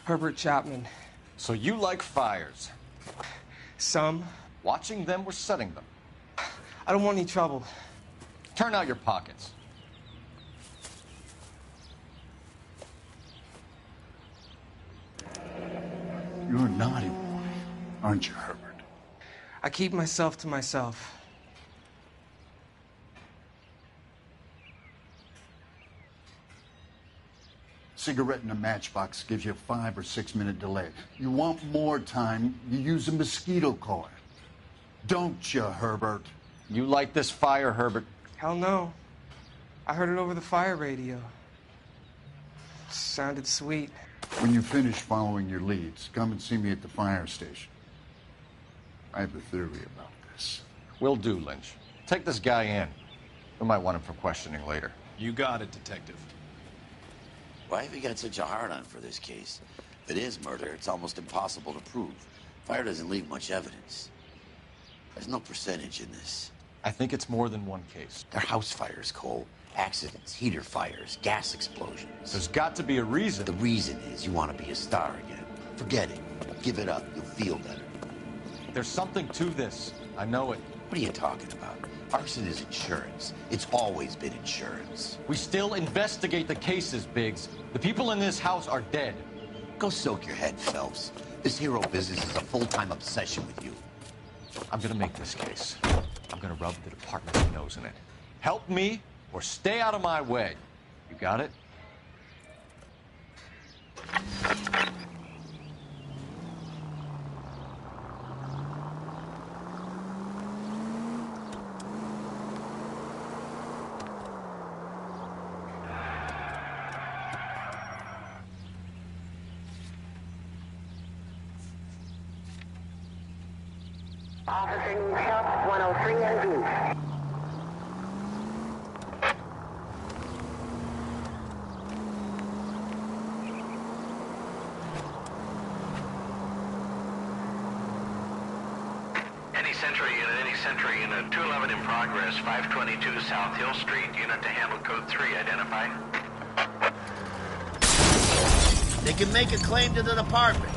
Herbert Chapman. So you like fires? Some. Watching them or setting them? I don't want any trouble. Turn out your pockets. You're a naughty boy, aren't you, Herbert? I keep myself to myself. Cigarette in a matchbox gives you a 5 or 6 minute delay. You want more time, you use a mosquito coil. Don't you, Herbert? You like this fire, Herbert? Hell no. I heard it over the fire radio. Sounded sweet. When you finish following your leads, come and see me at the fire station. I have a theory about this. Will do, Lynch. Take this guy in. We might want him for questioning later. You got it, Detective. Why have you got such a hard-on for this case? If it is murder, it's almost impossible to prove. Fire doesn't leave much evidence. There's no percentage in this. I think it's more than one case. They're house fires, Cole. Accidents, heater fires, gas explosions. There's got to be a reason. The reason is you want to be a star again. Forget it. Give it up. You'll feel better. There's something to this. I know it. What are you talking about? Arson is insurance. It's always been insurance. We still investigate the cases, Biggs. The people in this house are dead. Go soak your head, Phelps. This hero business is a full-time obsession with you. I'm gonna make this case. I'm gonna rub the department's nose in it. Help me or stay out of my way. You got it? Officer needs help, 103 and B. Any sentry unit, 211 in progress, 522 South Hill Street, unit to handle code 3, identify. They can make a claim to the department.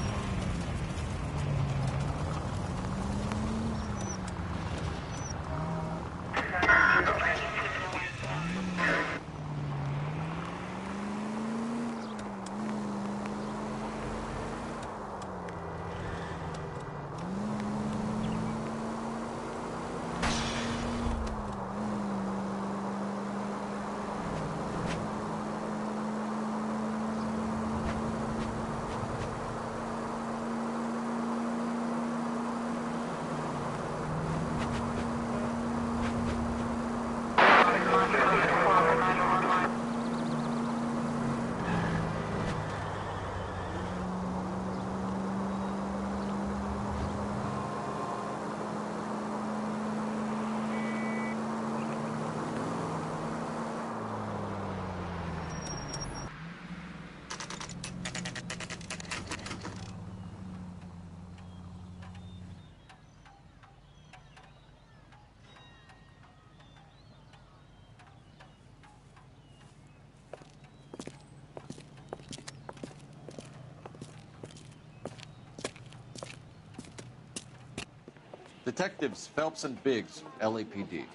Detectives Phelps and Biggs, LAPD.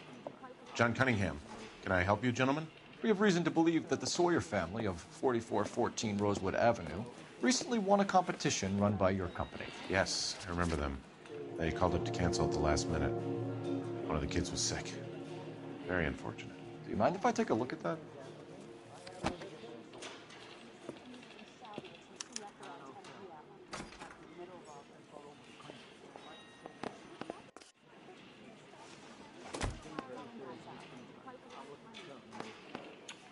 John Cunningham. Can I help you, gentlemen? We have reason to believe that the Sawyer family of 4414 Rosewood Avenue recently won a competition run by your company. Yes, I remember them. They called up to cancel at the last minute. One of the kids was sick. Very unfortunate. Do you mind if I take a look at that?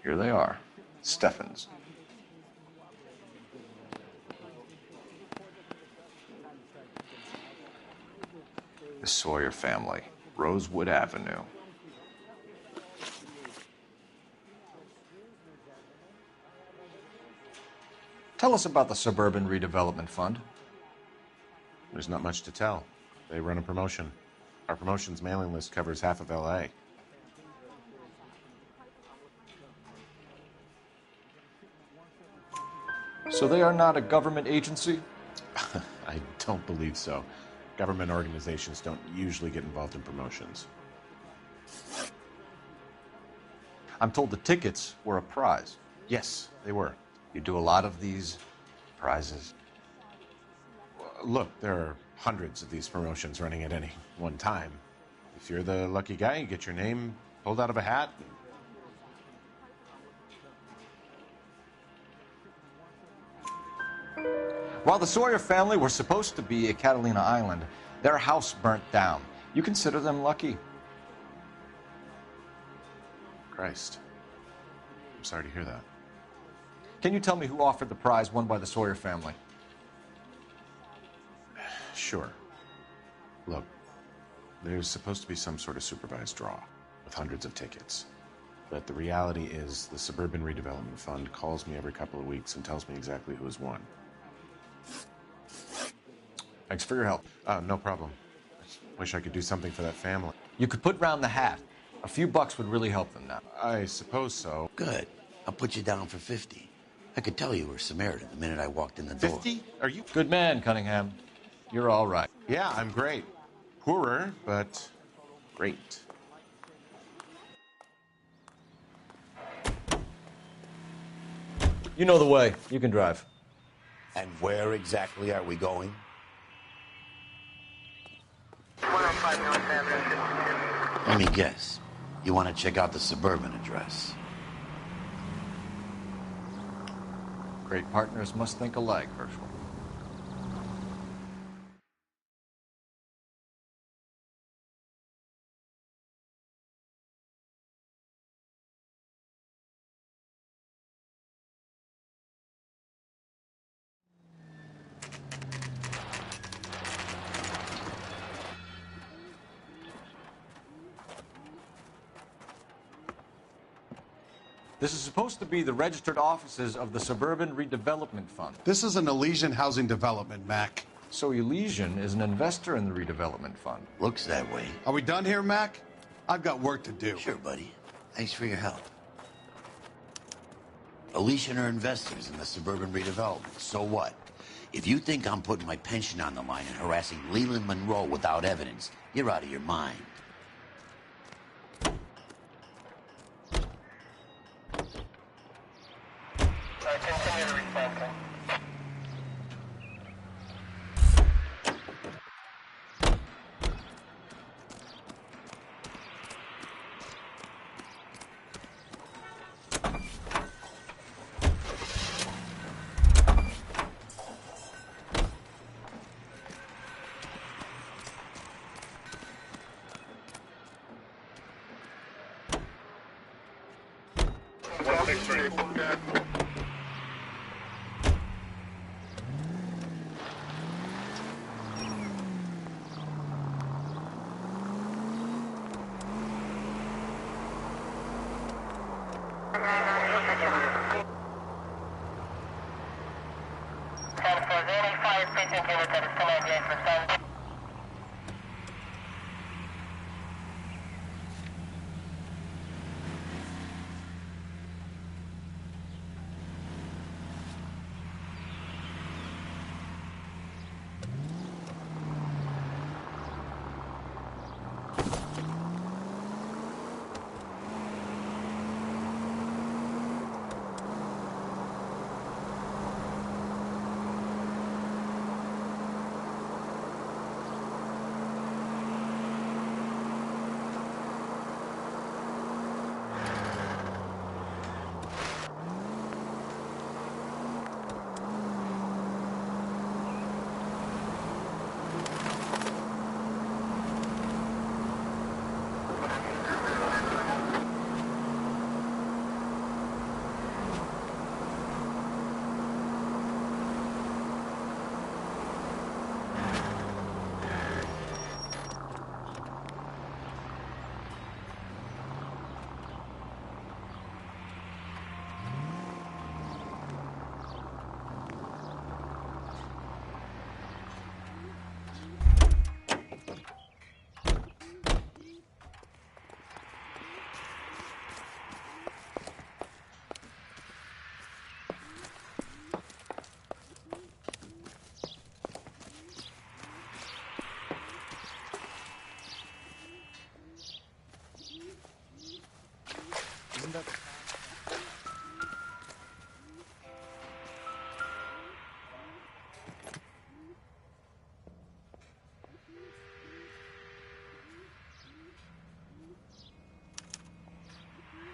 Here they are. Steffens. The Sawyer family, Rosewood Avenue. Tell us about the Suburban Redevelopment Fund. There's not much to tell. They run a promotion. Our promotion's mailing list covers half of L.A. So they are not a government agency? I don't believe so. Government organizations don't usually get involved in promotions. I'm told the tickets were a prize. Yes, they were. You do a lot of these prizes? Look, there are hundreds of these promotions running at any one time. If you're the lucky guy, you get your name pulled out of a hat. While the Sawyer family were supposed to be at Catalina Island, their house burnt down. You consider them lucky? Christ. I'm sorry to hear that. Can you tell me who offered the prize won by the Sawyer family? Sure. Look, there's supposed to be some sort of supervised draw with hundreds of tickets. But the reality is the Suburban Redevelopment Fund calls me every couple of weeks and tells me exactly who has won. Thanks for your help. No problem. I just wish I could do something for that family. You could put round the hat. A few bucks would really help them now. I suppose so. Good. I'll put you down for 50. I could tell you were Samaritan the minute I walked in the door. 50? Are you... Good man, Cunningham. You're all right. Yeah, I'm great. Poorer, but great. You know the way. You can drive. And where exactly are we going? 105 North Avenue. Let me guess. You want to check out the Suburban address? Great partners must think alike, Herschel. This is supposed to be the registered offices of the Suburban Redevelopment Fund. This is an Elysian housing development, Mac. So Elysian is an investor in the redevelopment fund. Looks that way. Are we done here, Mac? I've got work to do. Sure, buddy. Thanks for your help. Elysian are investors in the suburban redevelopment. So what? If you think I'm putting my pension on the line and harassing Leland Monroe without evidence, you're out of your mind. Continue to respond.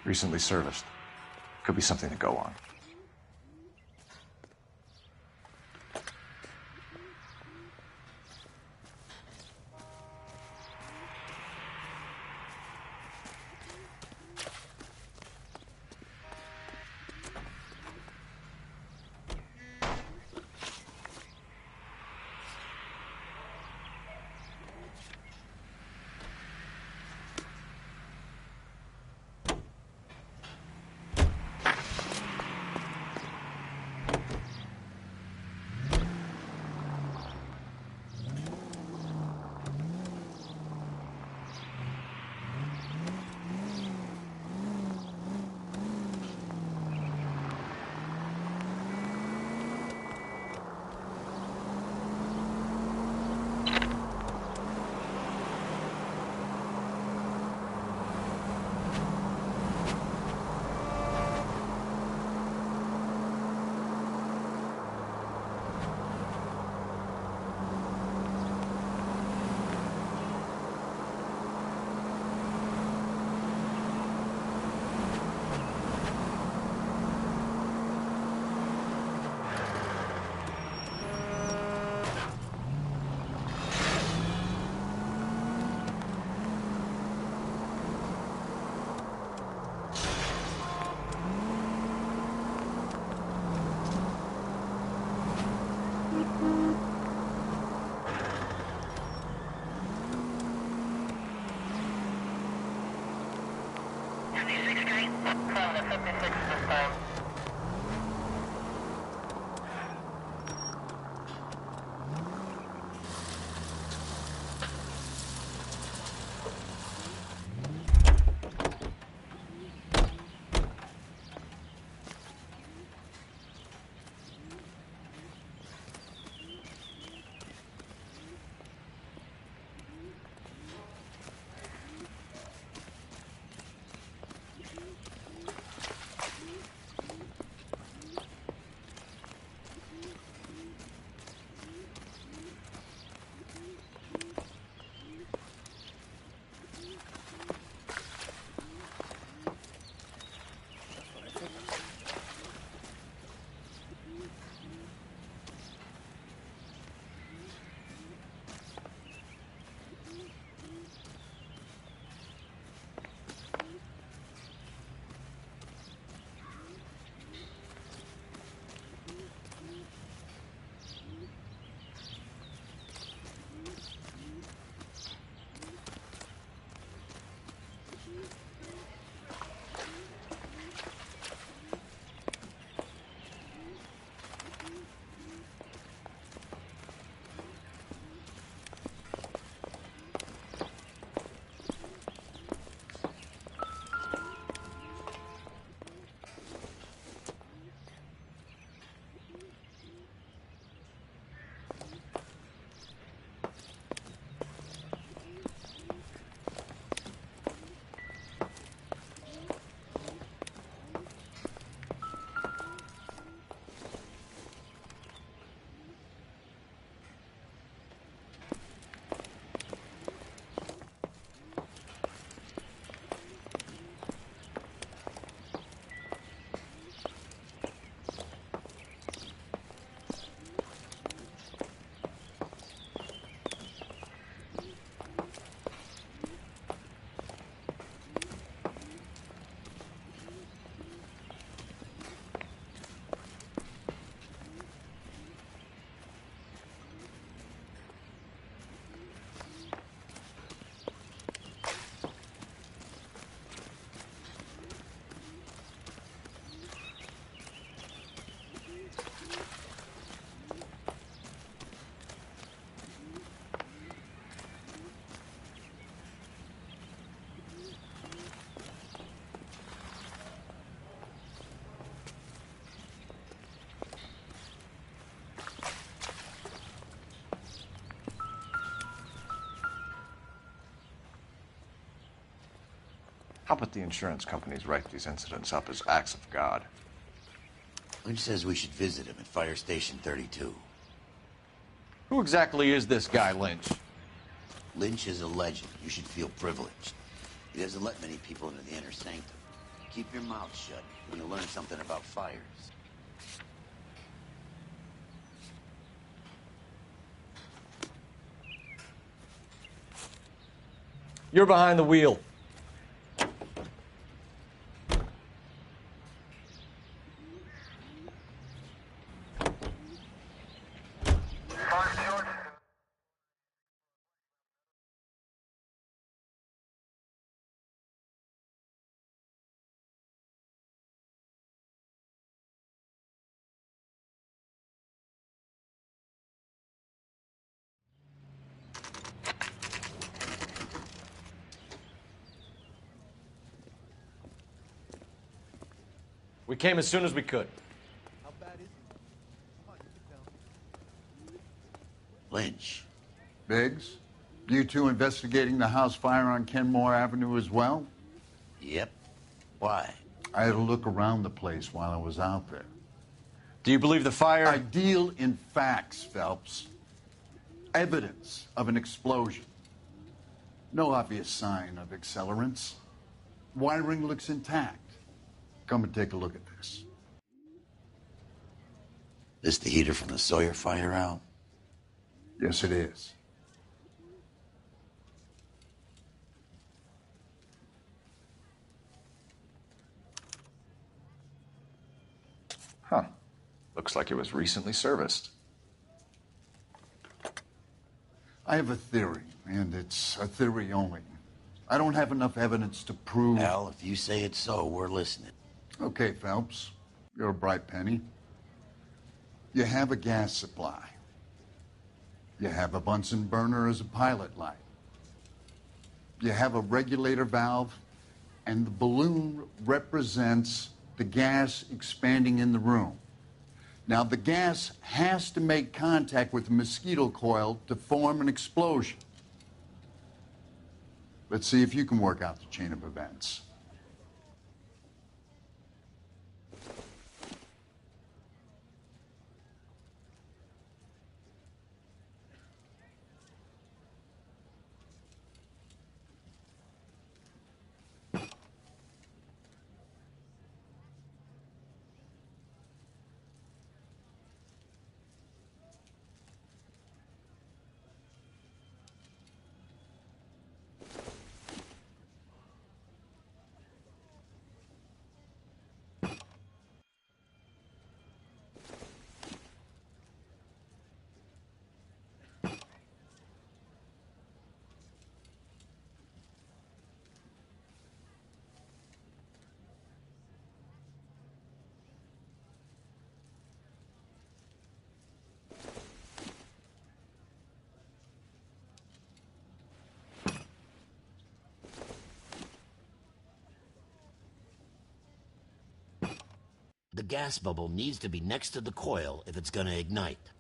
Recently serviced. Could be something to go on. How about the insurance companies write these incidents up as acts of God? Lynch says we should visit him at Fire Station 32. Who exactly is this guy, Lynch? Lynch is a legend. You should feel privileged. He doesn't let many people into the inner sanctum. Keep your mouth shut when you learn something about fires. You're behind the wheel. We came as soon as we could. Lynch. Biggs, you two investigating the house fire on Kenmore Avenue as well? Yep. Why? I had a look around the place while I was out there. Do you believe the fire? I deal in facts, Phelps. Evidence of an explosion. No obvious sign of accelerants. Wiring looks intact. Come and take a look at this. This the heater from the Sawyer fire, Al? Yes, it is. Huh. Looks like it was recently serviced. I have a theory, and it's a theory only. I don't have enough evidence to prove... Al, if you say it's so, we're listening. Okay, Phelps. You're a bright penny. You have a gas supply. You have a Bunsen burner as a pilot light. You have a regulator valve, and the balloon represents the gas expanding in the room. Now, the gas has to make contact with the mosquito coil to form an explosion. Let's see if you can work out the chain of events. The gas bubble needs to be next to the coil if it's gonna ignite.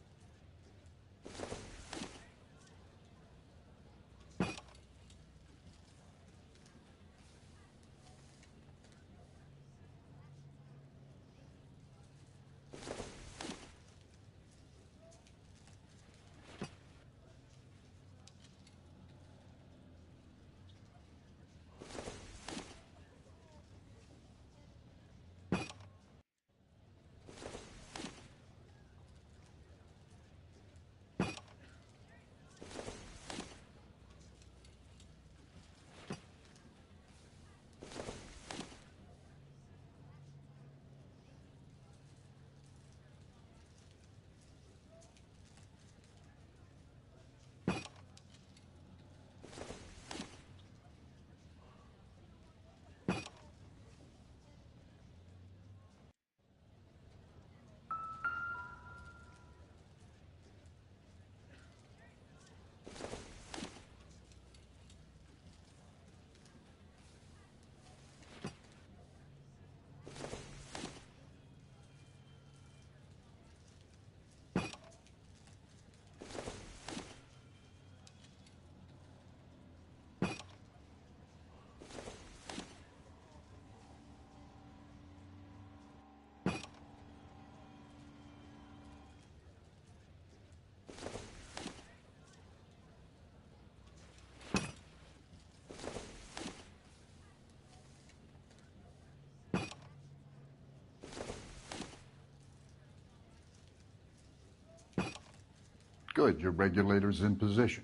Good, your regulator's in position.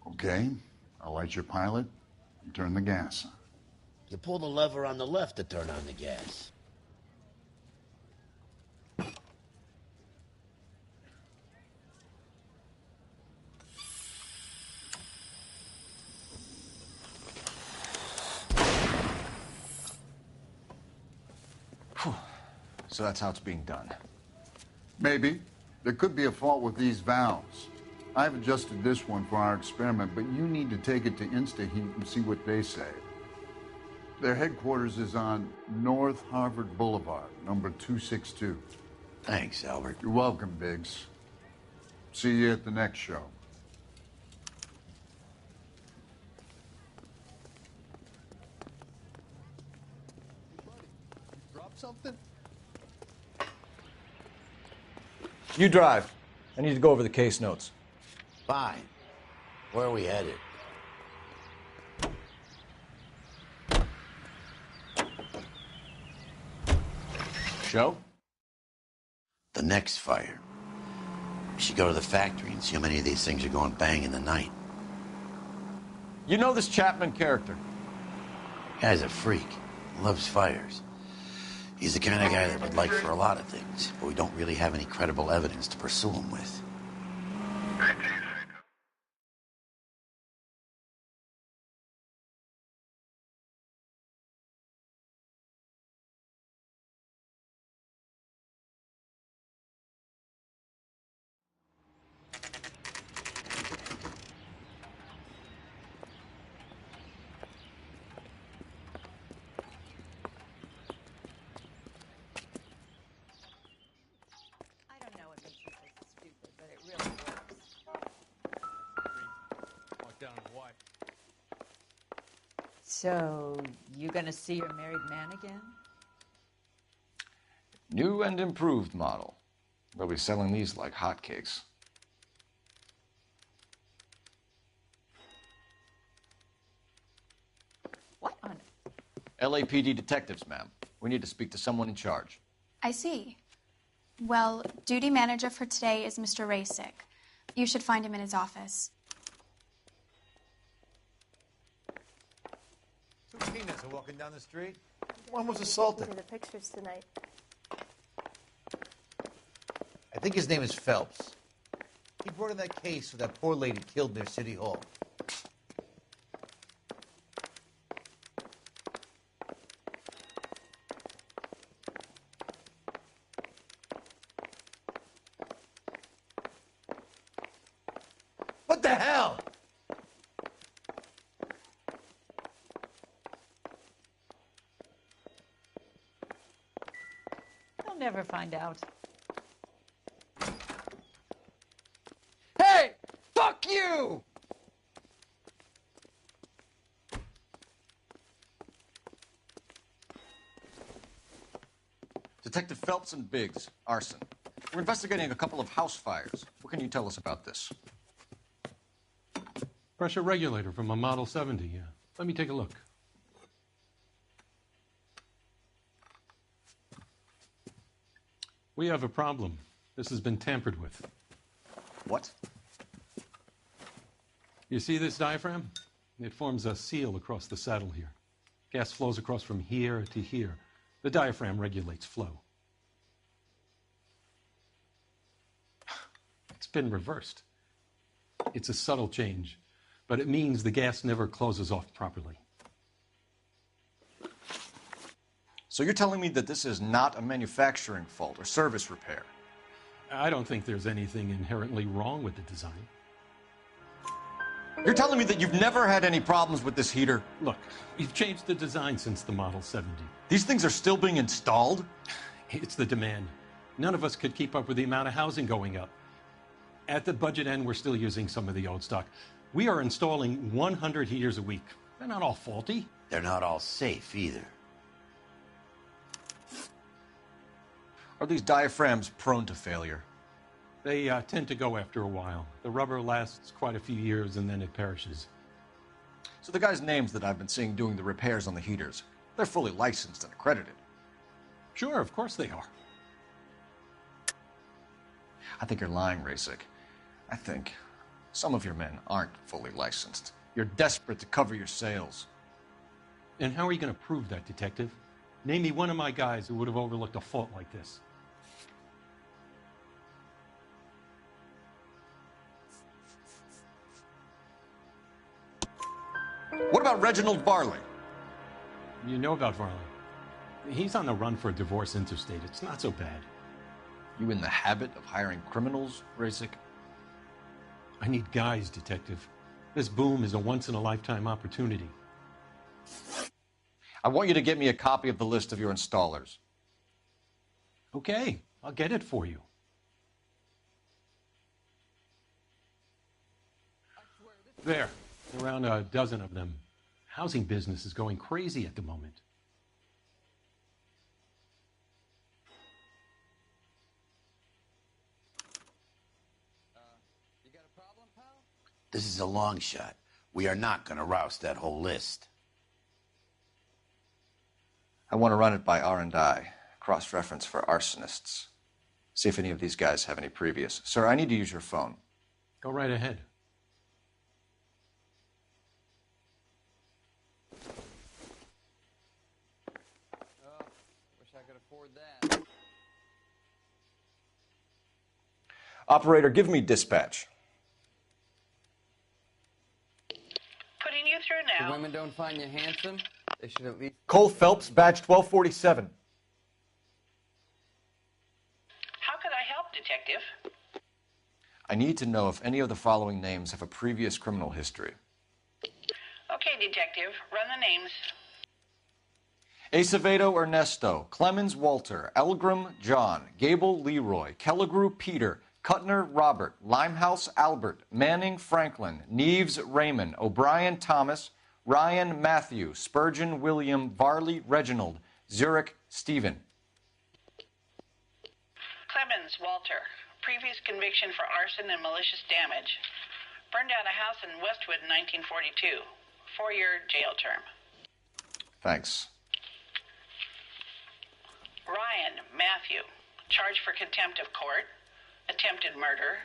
Okay, I'll light your pilot and turn the gas on. You pull the lever on the left to turn on the gas. So that's how it's being done. Maybe. There could be a fault with these valves. I've adjusted this one for our experiment, but you need to take it to InstaHeat and see what they say. Their headquarters is on North Harvard Boulevard, number 262. Thanks, Albert. You're welcome, Biggs. See you at the next show. Drop something? You drive. I need to go over the case notes. Fine. Where are we headed? Show? The next fire. We should go to the factory and see how many of these things are going bang in the night. You know this Chapman character? Guy's a freak. Loves fires. He's the kind of guy that would like for a lot of things, but we don't really have any credible evidence to pursue him with. So, you gonna see your married man again? New and improved model. They'll be selling these like hotcakes. What on? LAPD detectives, ma'am. We need to speak to someone in charge. I see. Well, duty manager for today is Mr. Rasick. You should find him in his office. Two peanuts are walking down the street. One was assaulted. The pictures tonight. I think his name is Phelps. He brought in that case with that poor lady killed near City Hall. What the hell? They'll never find out. Hey! Fuck you! Detective Phelps and Biggs, arson. We're investigating a couple of house fires. What can you tell us about this? Pressure regulator from a Model 70, yeah. Let me take a look. We have a problem. This has been tampered with. What? You see this diaphragm? It forms a seal across the saddle here. Gas flows across from here to here. The diaphragm regulates flow. It's been reversed. It's a subtle change, but it means the gas never closes off properly. So you're telling me that this is not a manufacturing fault or service repair? I don't think there's anything inherently wrong with the design. You're telling me that you've never had any problems with this heater? Look, we've changed the design since the Model 70. These things are still being installed? It's the demand. None of us could keep up with the amount of housing going up. At the budget end, we're still using some of the old stock. We are installing 100 heaters a week. They're not all faulty. They're not all safe either. Are these diaphragms prone to failure? They tend to go after a while. The rubber lasts quite a few years and then it perishes. So the guys' names that I've been seeing doing the repairs on the heaters, they're fully licensed and accredited. Sure, of course they are. I think you're lying, Rasik. I think some of your men aren't fully licensed. You're desperate to cover your sales. And how are you going to prove that, Detective? Name me one of my guys who would have overlooked a fault like this. What about Reginald Varley? You know about Varley. He's on the run for a divorce interstate. It's not so bad. You in the habit of hiring criminals, Rasik? I need guys, Detective. This boom is a once-in-a-lifetime opportunity. I want you to get me a copy of the list of your installers. Okay, I'll get it for you. There, around a dozen of them. Housing business is going crazy at the moment. This is a long shot. We are not going to rouse that whole list. I want to run it by R&I, cross-reference for arsonists. See if any of these guys have any previous. Sir, I need to use your phone. Go right ahead. Wish I could afford that. Operator, give me dispatch. Putting you through now. The women don't find you handsome? They should at least... Cole Phelps, badge 1247. How could I help, Detective? I need to know if any of the following names have a previous criminal history. Okay, Detective. Run the names. Acevedo Ernesto, Clemens Walter, Elgram John, Gable Leroy, Kelligrew Peter, Cutner Robert, Limehouse Albert, Manning Franklin, Neves Raymond, O'Brien Thomas, Ryan Matthew, Spurgeon William, Varley Reginald, Zurich Stephen. Clemens Walter. Previous conviction for arson and malicious damage. Burned down a house in Westwood in 1942. 4-year jail term. Thanks. Ryan Matthew. Charged for contempt of court. Attempted murder.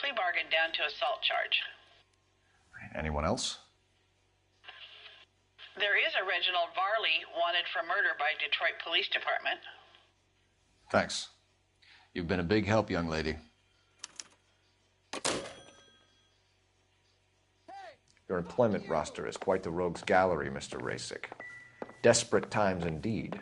Plea bargain down to assault charge. Anyone else? There is a Reginald Varley wanted for murder by Detroit Police Department. Thanks. You've been a big help, young lady. Your employment roster is quite the rogues gallery, Mr. Rasik. Desperate times indeed.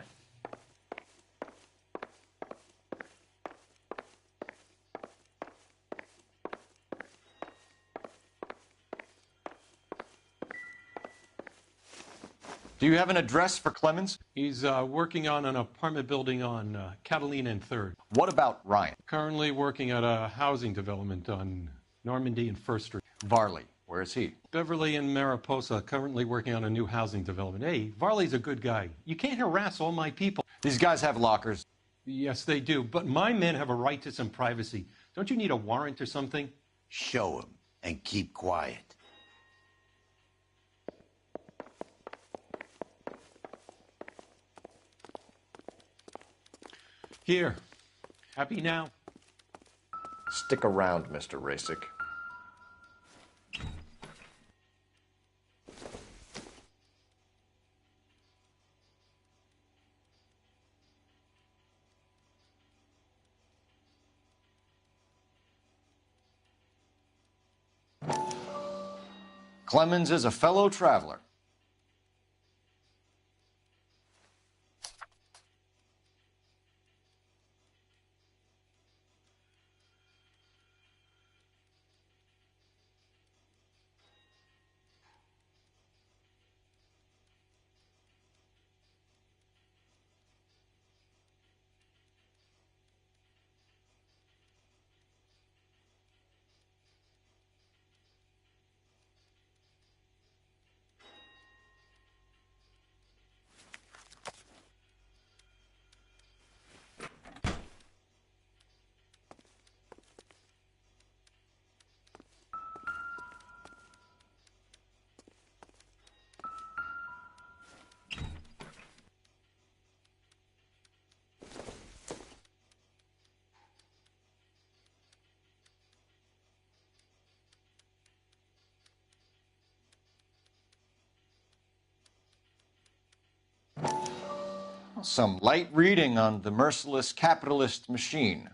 Do you have an address for Clemens? He's working on an apartment building on Catalina and 3rd. What about Ryan? Currently working at a housing development on Normandy and 1st Street. Varley, where is he? Beverly and Mariposa, currently working on a new housing development. Hey, Varley's a good guy. You can't harass all my people. These guys have lockers. Yes, they do, but my men have a right to some privacy. Don't you need a warrant or something? Show him and keep quiet. Here. Happy now? Stick around, Mr. Rasik. Clemens is a fellow traveler. Some light reading on the merciless capitalist machine.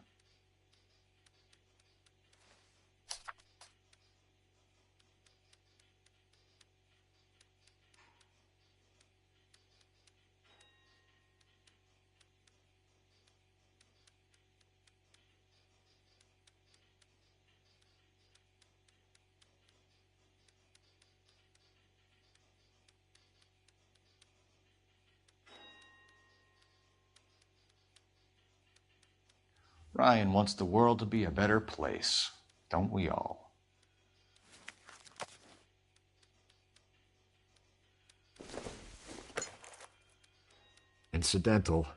Ryan wants the world to be a better place, don't we all? Incidental.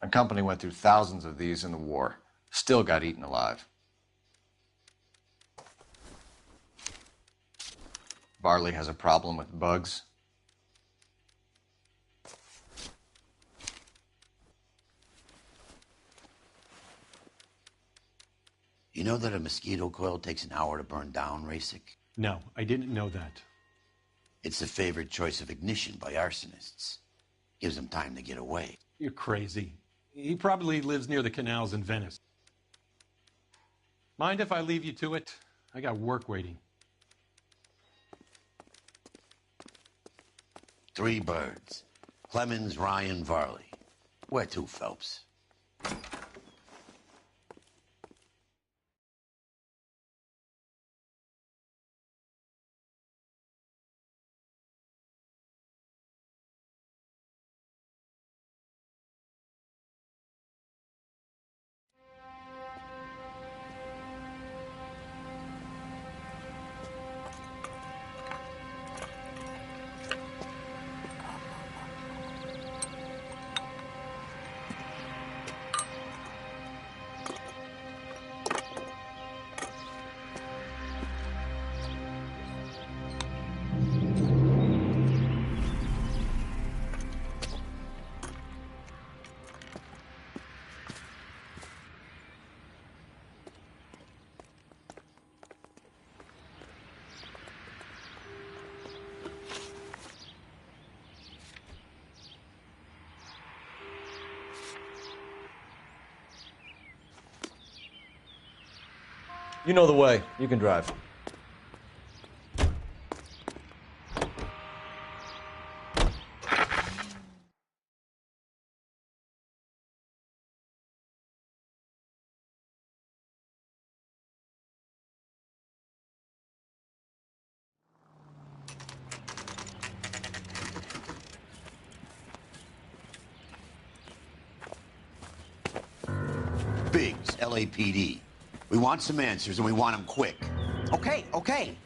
My company went through thousands of these in the war. Still got eaten alive. Varley has a problem with bugs. You know that a mosquito coil takes an hour to burn down, Rasic? No, I didn't know that. It's the favorite choice of ignition by arsonists. Gives them time to get away. You're crazy. He probably lives near the canals in Venice. Mind if I leave you to it? I got work waiting. 3 birds. Clemens, Ryan, Varley. Where to, Phelps? You know the way. You can drive. Biggs, LAPD. We want some answers, and we want them quick. Okay, okay.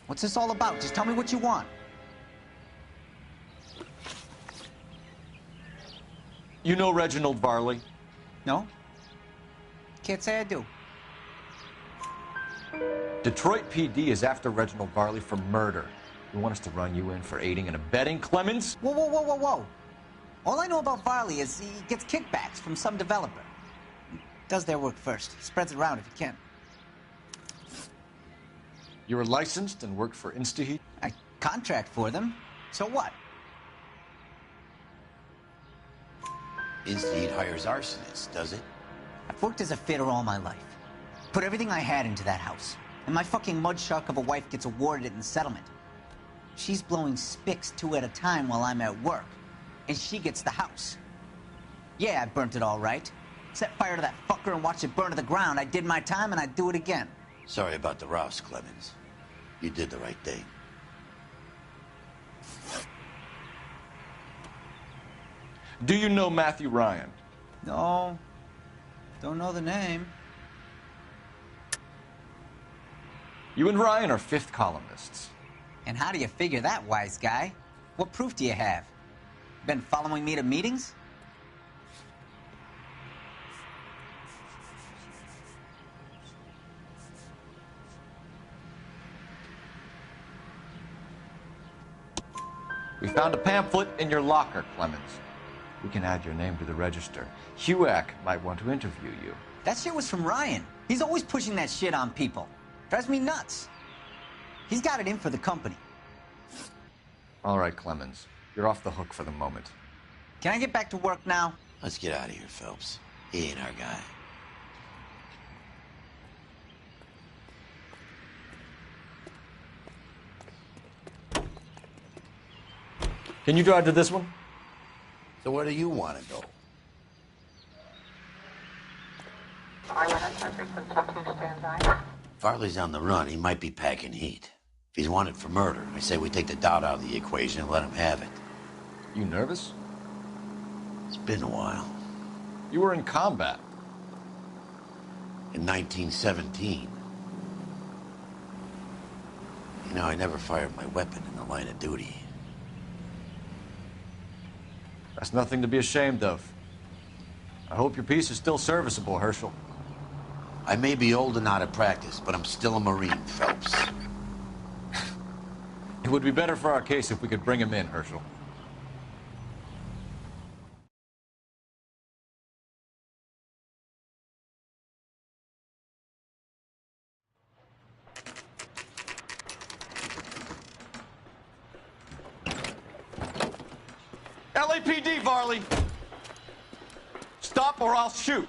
What's this all about? Just tell me what you want. You know Reginald Varley? No? Can't say I do. Detroit PD is after Reginald Varley for murder. You want us to run you in for aiding and abetting Clemens? Whoa, whoa, whoa, whoa, whoa. All I know about Varley is he gets kickbacks from some developer. He does their work first. Spreads it around if he can. You were licensed and worked for InstaHeat? I contract for them. So what? InstaHeat hires arsonists, does it? I've worked as a fitter all my life. Put everything I had into that house. And my fucking mudshark of a wife gets awarded it in settlement. She's blowing spics 2 at a time while I'm at work. And she gets the house. Yeah, I burnt it all right. Set fire to that fucker and watched it burn to the ground. I did my time and I'd do it again. Sorry about the rouse, Clemens. You did the right thing. Do you know Matthew Ryan? No. Don't know the name. You and Ryan are fifth columnists. And how do you figure that, wise guy? What proof do you have? Been following me to meetings? We found a pamphlet in your locker, Clemens. We can add your name to the register. HUAC might want to interview you. That shit was from Ryan. He's always pushing that shit on people. Drives me nuts. He's got it in for the company. All right, Clemens. You're off the hook for the moment. Can I get back to work now? Let's get out of here, Phelps. He ain't our guy. Can you drive to this one? So where do you want to go? Farley's on the run. He might be packing heat. If he's wanted for murder, I say we take the doubt out of the equation and let him have it. You nervous? It's been a while. You were in combat. In 1917. You know, I never fired my weapon in the line of duty. That's nothing to be ashamed of. I hope your piece is still serviceable, Herschel. I may be old and out of practice, but I'm still a Marine, Phelps. It would be better for our case if we could bring him in, Herschel. LAPD, Varley! Stop or I'll shoot!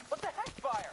What the heck, fire?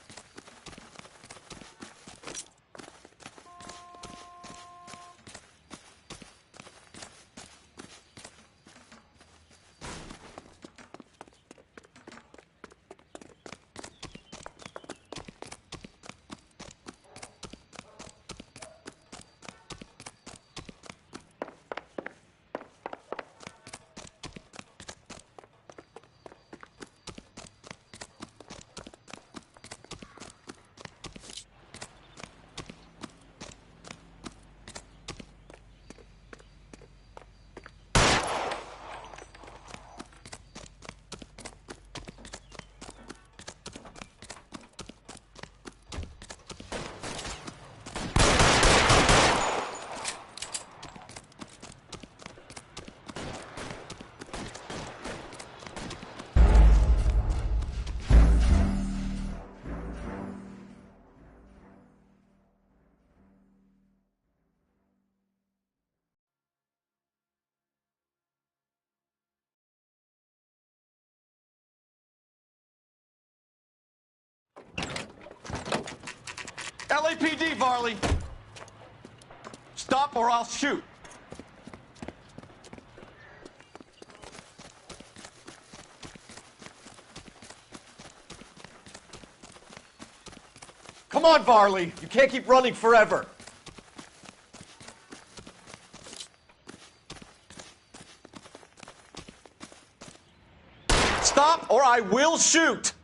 LAPD, Varley! Stop or I'll shoot! Come on, Varley! You can't keep running forever! Stop or I will shoot!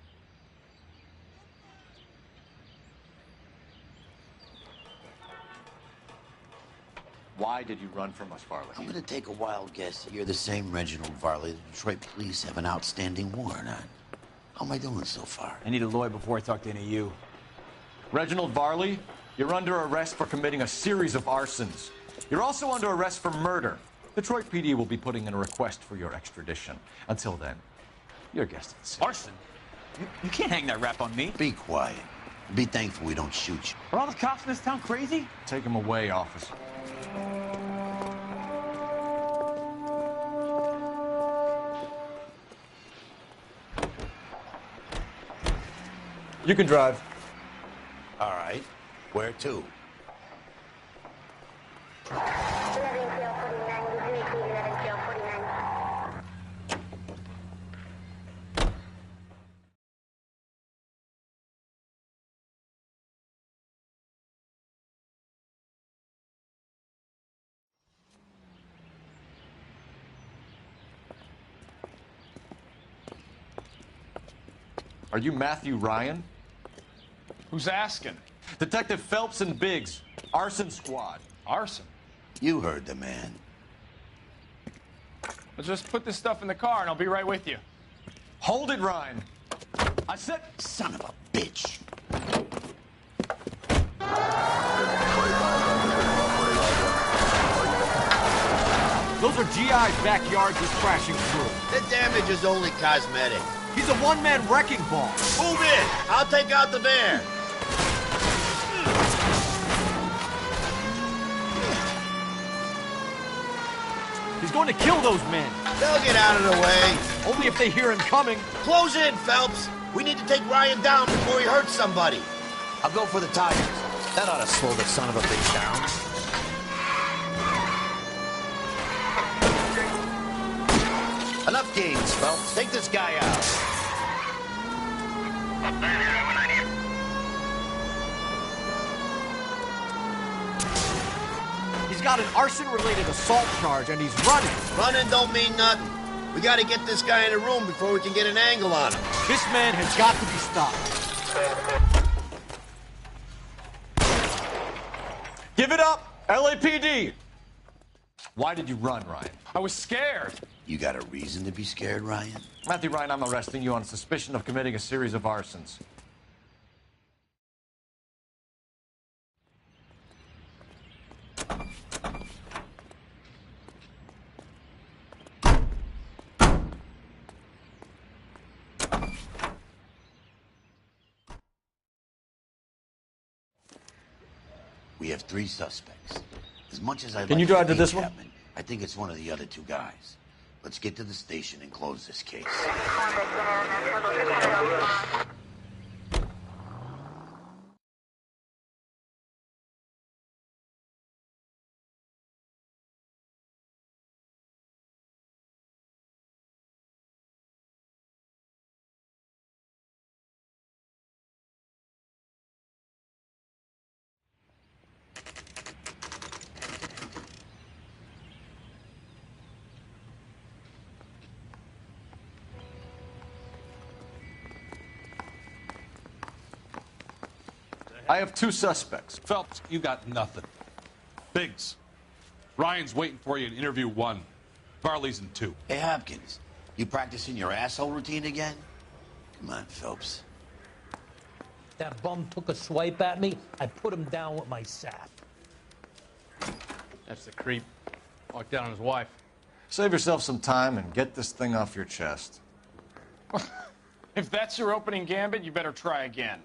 Why did you run from us, Varley? I'm gonna take a wild guess that you're the same Reginald Varley the Detroit police have an outstanding warrant on. How am I doing so far? I need a lawyer before I talk to any of you. Reginald Varley, you're under arrest for committing a series of arsons. You're also under arrest for murder. Detroit PD will be putting in a request for your extradition. Until then, you're guest of the city. Arson? You can't hang that rap on me. Be quiet. Be thankful we don't shoot you. Are all the cops in this town crazy? Take him away, officer. You can drive. All right. Where to? Are you Matthew Ryan? Who's asking? Detective Phelps and Biggs, arson squad. Arson? You heard the man. Let's just put this stuff in the car and I'll be right with you. Hold it, Ryan. I said... Son of a bitch. Those are GI's backyards he's crashing through. The damage is only cosmetic. He's a one-man wrecking ball. Move in. I'll take out the van. He's going to kill those men. They'll get out of the way. Only if they hear him coming. Close in, Phelps. We need to take Ryan down before he hurts somebody. I'll go for the tires. That ought to slow the son of a bitch down. Enough games, Phelps. Take this guy out. He's got an arson-related assault charge, and he's running. Running don't mean nothing. We got to get this guy in a room before we can get an angle on him. This man has got to be stopped. Give it up, LAPD! Why did you run, Ryan? I was scared. You got a reason to be scared, Ryan? Matthew Ryan, I'm arresting you on suspicion of committing a series of arsons. We have 3 suspects. As much as I Can you drive to this one? I think it's one of the other 2 guys. Let's get to the station and close this case. I have 2 suspects. Phelps, you got nothing. Biggs, Ryan's waiting for you in interview 1. Farley's in 2. Hey, Hopkins, you practicing your asshole routine again? Come on, Phelps. That bum took a swipe at me. I put him down with my sap. That's the creep. Walked down on his wife. Save yourself some time and get this thing off your chest. If that's your opening gambit, you better try again.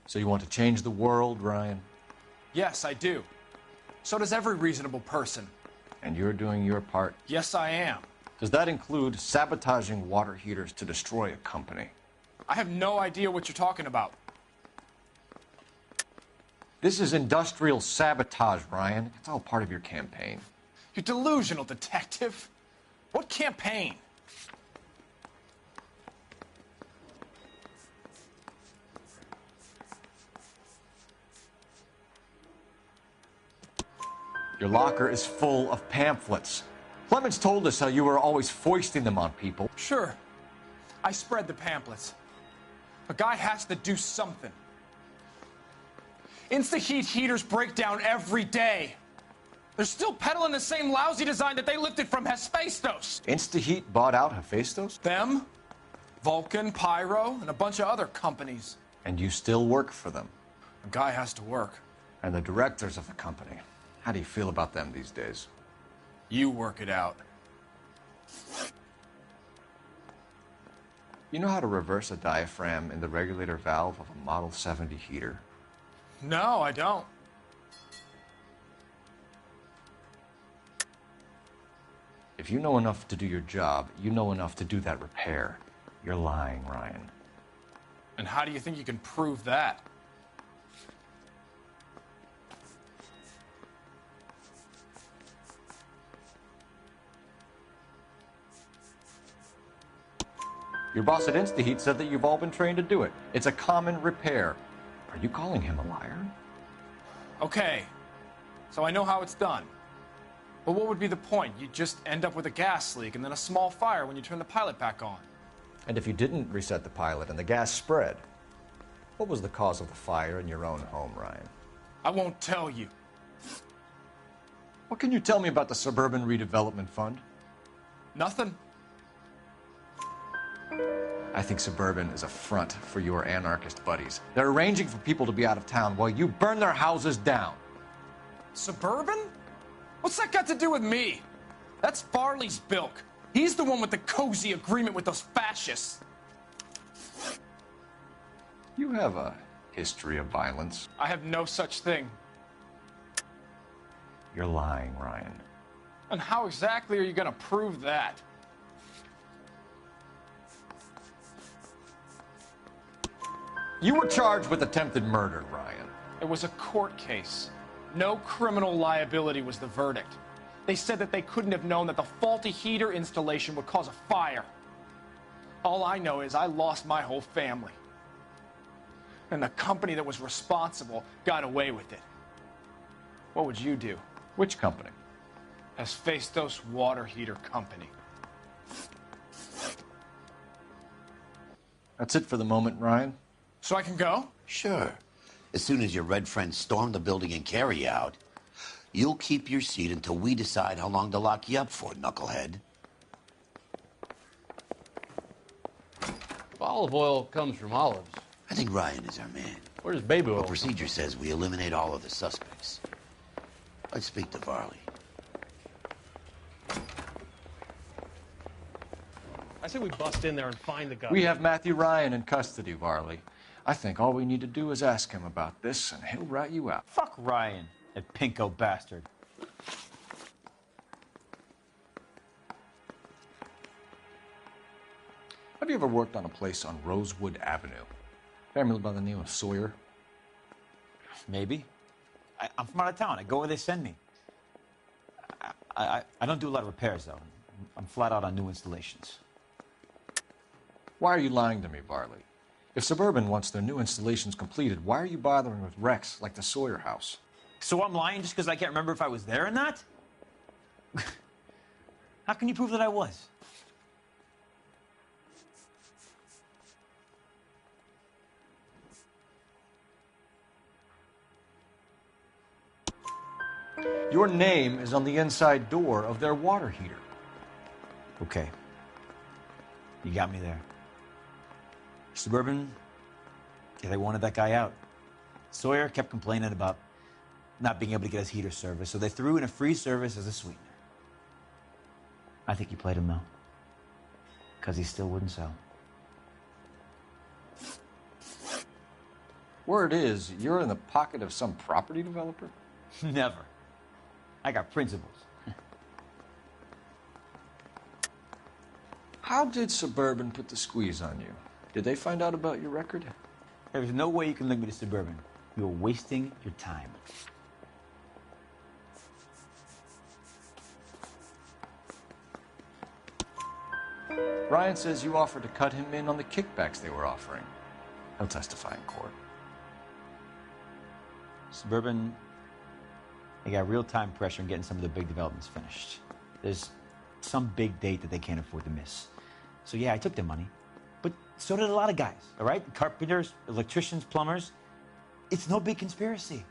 So you want to change the world, Ryan? Yes, I do. So does every reasonable person. And you're doing your part? Yes, I am. Does that include sabotaging water heaters to destroy a company? I have no idea what you're talking about. This is industrial sabotage, Ryan. It's all part of your campaign. You're delusional, detective. What campaign? Your locker is full of pamphlets. Clemens told us how you were always foisting them on people. Sure. I spread the pamphlets. A guy has to do something. Insta-heat heaters break down every day. They're still peddling the same lousy design that they lifted from Hephaestus. Insta-heat bought out Hephaestus? Them, Vulcan, Pyro, and a bunch of other companies. And you still work for them? A guy has to work. And the directors of the company. How do you feel about them these days? You work it out. You know how to reverse a diaphragm in the regulator valve of a Model 70 heater? No, I don't. If you know enough to do your job, you know enough to do that repair. You're lying, Ryan. And how do you think you can prove that? Your boss at InstaHeat said that you've all been trained to do it. It's a common repair. Are you calling him a liar? Okay, so I know how it's done. But what would be the point? You'd just end up with a gas leak and then a small fire when you turn the pilot back on. And if you didn't reset the pilot and the gas spread, what was the cause of the fire in your own home, Ryan? I won't tell you. What can you tell me about the Suburban Redevelopment Fund? Nothing. I think Suburban is a front for your anarchist buddies. They're arranging for people to be out of town while you burn their houses down. Suburban? What's that got to do with me? That's Farley's bilk. He's the one with the cozy agreement with those fascists. You have a history of violence. I have no such thing. You're lying, Ryan. And how exactly are you going to prove that? You were charged with attempted murder, Ryan. It was a court case. No criminal liability was the verdict. They said that they couldn't have known that the faulty heater installation would cause a fire. All I know is I lost my whole family. And the company that was responsible got away with it. What would you do? Which company? Ps5 water heater company. That's it for the moment, Ryan. So I can go? Sure. As soon as your red friends storm the building and carry you out, you'll keep your seat until we decide how long to lock you up for, knucklehead. Olive oil comes from olives. I think Ryan is our man. Where's baby oil? Well, procedure says we eliminate all of the suspects. Let's speak to Varley. I say we bust in there and find the guy. We have Matthew Ryan in custody, Varley. I think all we need to do is ask him about this, and he'll rat you out. Fuck Ryan, that pinko bastard. Have you ever worked on a place on Rosewood Avenue? Family by the name of Sawyer? Maybe. I'm from out of town. I go where they send me. I don't do a lot of repairs, though. I'm flat out on new installations. Why are you lying to me, Varley? If Suburban wants their new installations completed, why are you bothering with wrecks like the Sawyer house? So I'm lying just because I can't remember if I was there or not? How can you prove that I was? Your name is on the inside door of their water heater. Okay. You got me there. Suburban, yeah, they wanted that guy out. Sawyer kept complaining about not being able to get his heater service, so they threw in a free service as a sweetener. I think he played him, though, because he still wouldn't sell. Word is, you're in the pocket of some property developer? Never. I got principles. How did Suburban put the squeeze on you? Did they find out about your record? There's no way you can link me to Suburban. You're wasting your time. Ryan says you offered to cut him in on the kickbacks they were offering. He'll testify in court. Suburban, they got real-time pressure on getting some of the big developments finished. There's some big date that they can't afford to miss. So yeah, I took their money. But so did a lot of guys, all right? Carpenters, electricians, plumbers. It's no big conspiracy.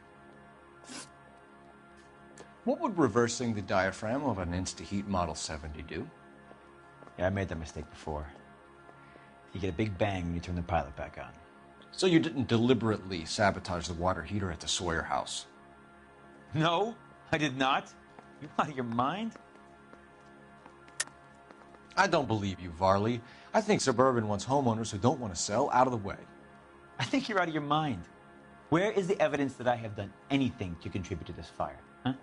What would reversing the diaphragm of an Insta-Heat Model 70 do? Yeah, I made that mistake before. You get a big bang when you turn the pilot back on. So you didn't deliberately sabotage the water heater at the Sawyer house? No, I did not. You out of your mind? I don't believe you, Varley. I think Suburban wants homeowners who don't want to sell out of the way. I think you're out of your mind. Where is the evidence that I have done anything to contribute to this fire, huh?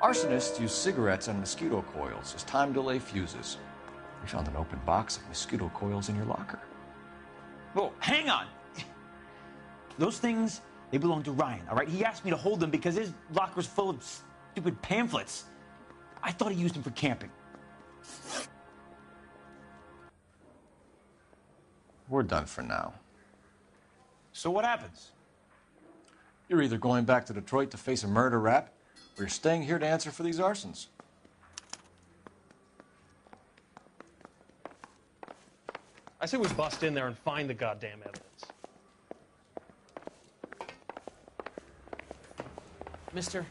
Arsonists use cigarettes and mosquito coils as time delay fuses. We found an open box of mosquito coils in your locker. Whoa, hang on! Those things, they belong to Ryan, all right? He asked me to hold them because his locker's full of stupid pamphlets. I thought he used them for camping. We're done for now. So what happens? You're either going back to Detroit to face a murder rap, or you're staying here to answer for these arsons. I say we bust in there and find the goddamn evidence. Mister,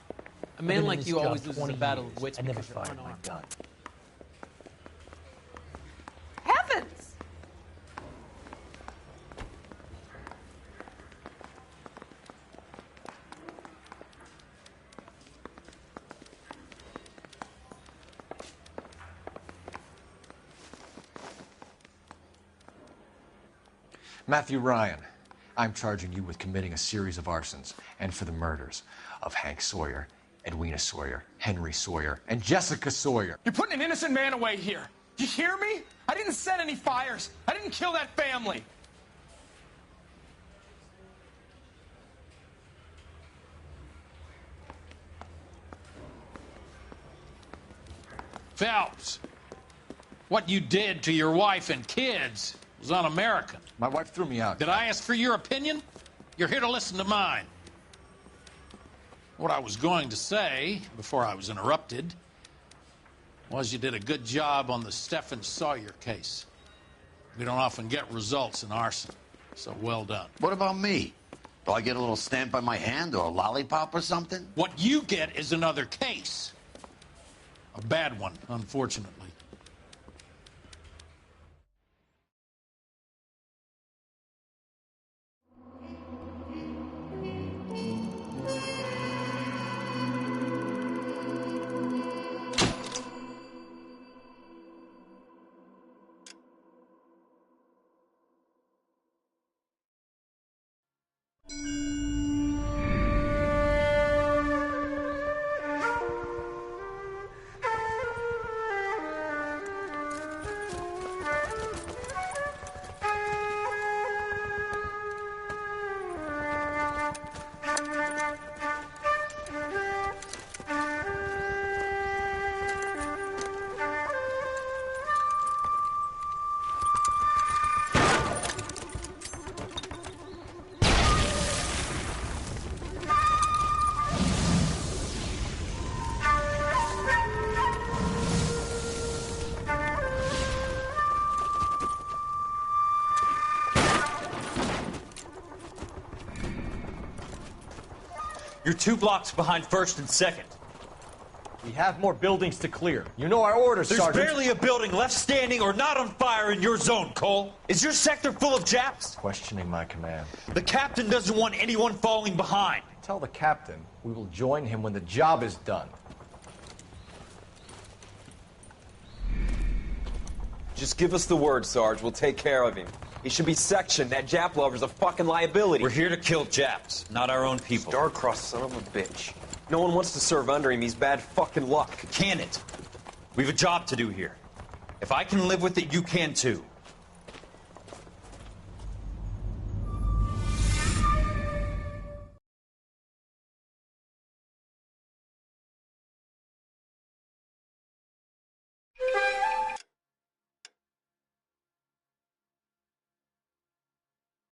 a man like you always loses a battle of wits because you're unarmed. Gun. Heavens! Matthew Ryan, I'm charging you with committing a series of arsons and for the murders of Hank Sawyer, Edwina Sawyer, Henry Sawyer, and Jessica Sawyer. You're putting an innocent man away here. You hear me? I didn't set any fires. I didn't kill that family. Phelps, what you did to your wife and kids was un-American. My wife threw me out. Did I ask for your opinion? You're here to listen to mine. What I was going to say, before I was interrupted, was you did a good job on the Stephen Sawyer case. We don't often get results in arson, so well done. What about me? Do I get a little stamp by my hand or a lollipop or something? What you get is another case. A bad one, unfortunately. You're 2 blocks behind 1st and 2nd. We have more buildings to clear. You know our orders, Sergeant. There's barely a building left standing or not on fire in your zone, Cole. Is your sector full of Japs? Questioning my command. The captain doesn't want anyone falling behind. Tell the captain we will join him when the job is done. Just give us the word, Sarge. We'll take care of him. He should be sectioned. That Jap lover's a fucking liability. We're here to kill Japs, not our own people. Star-crossed son of a bitch. No one wants to serve under him. He's bad fucking luck. Can it? We have a job to do here. If I can live with it, you can too.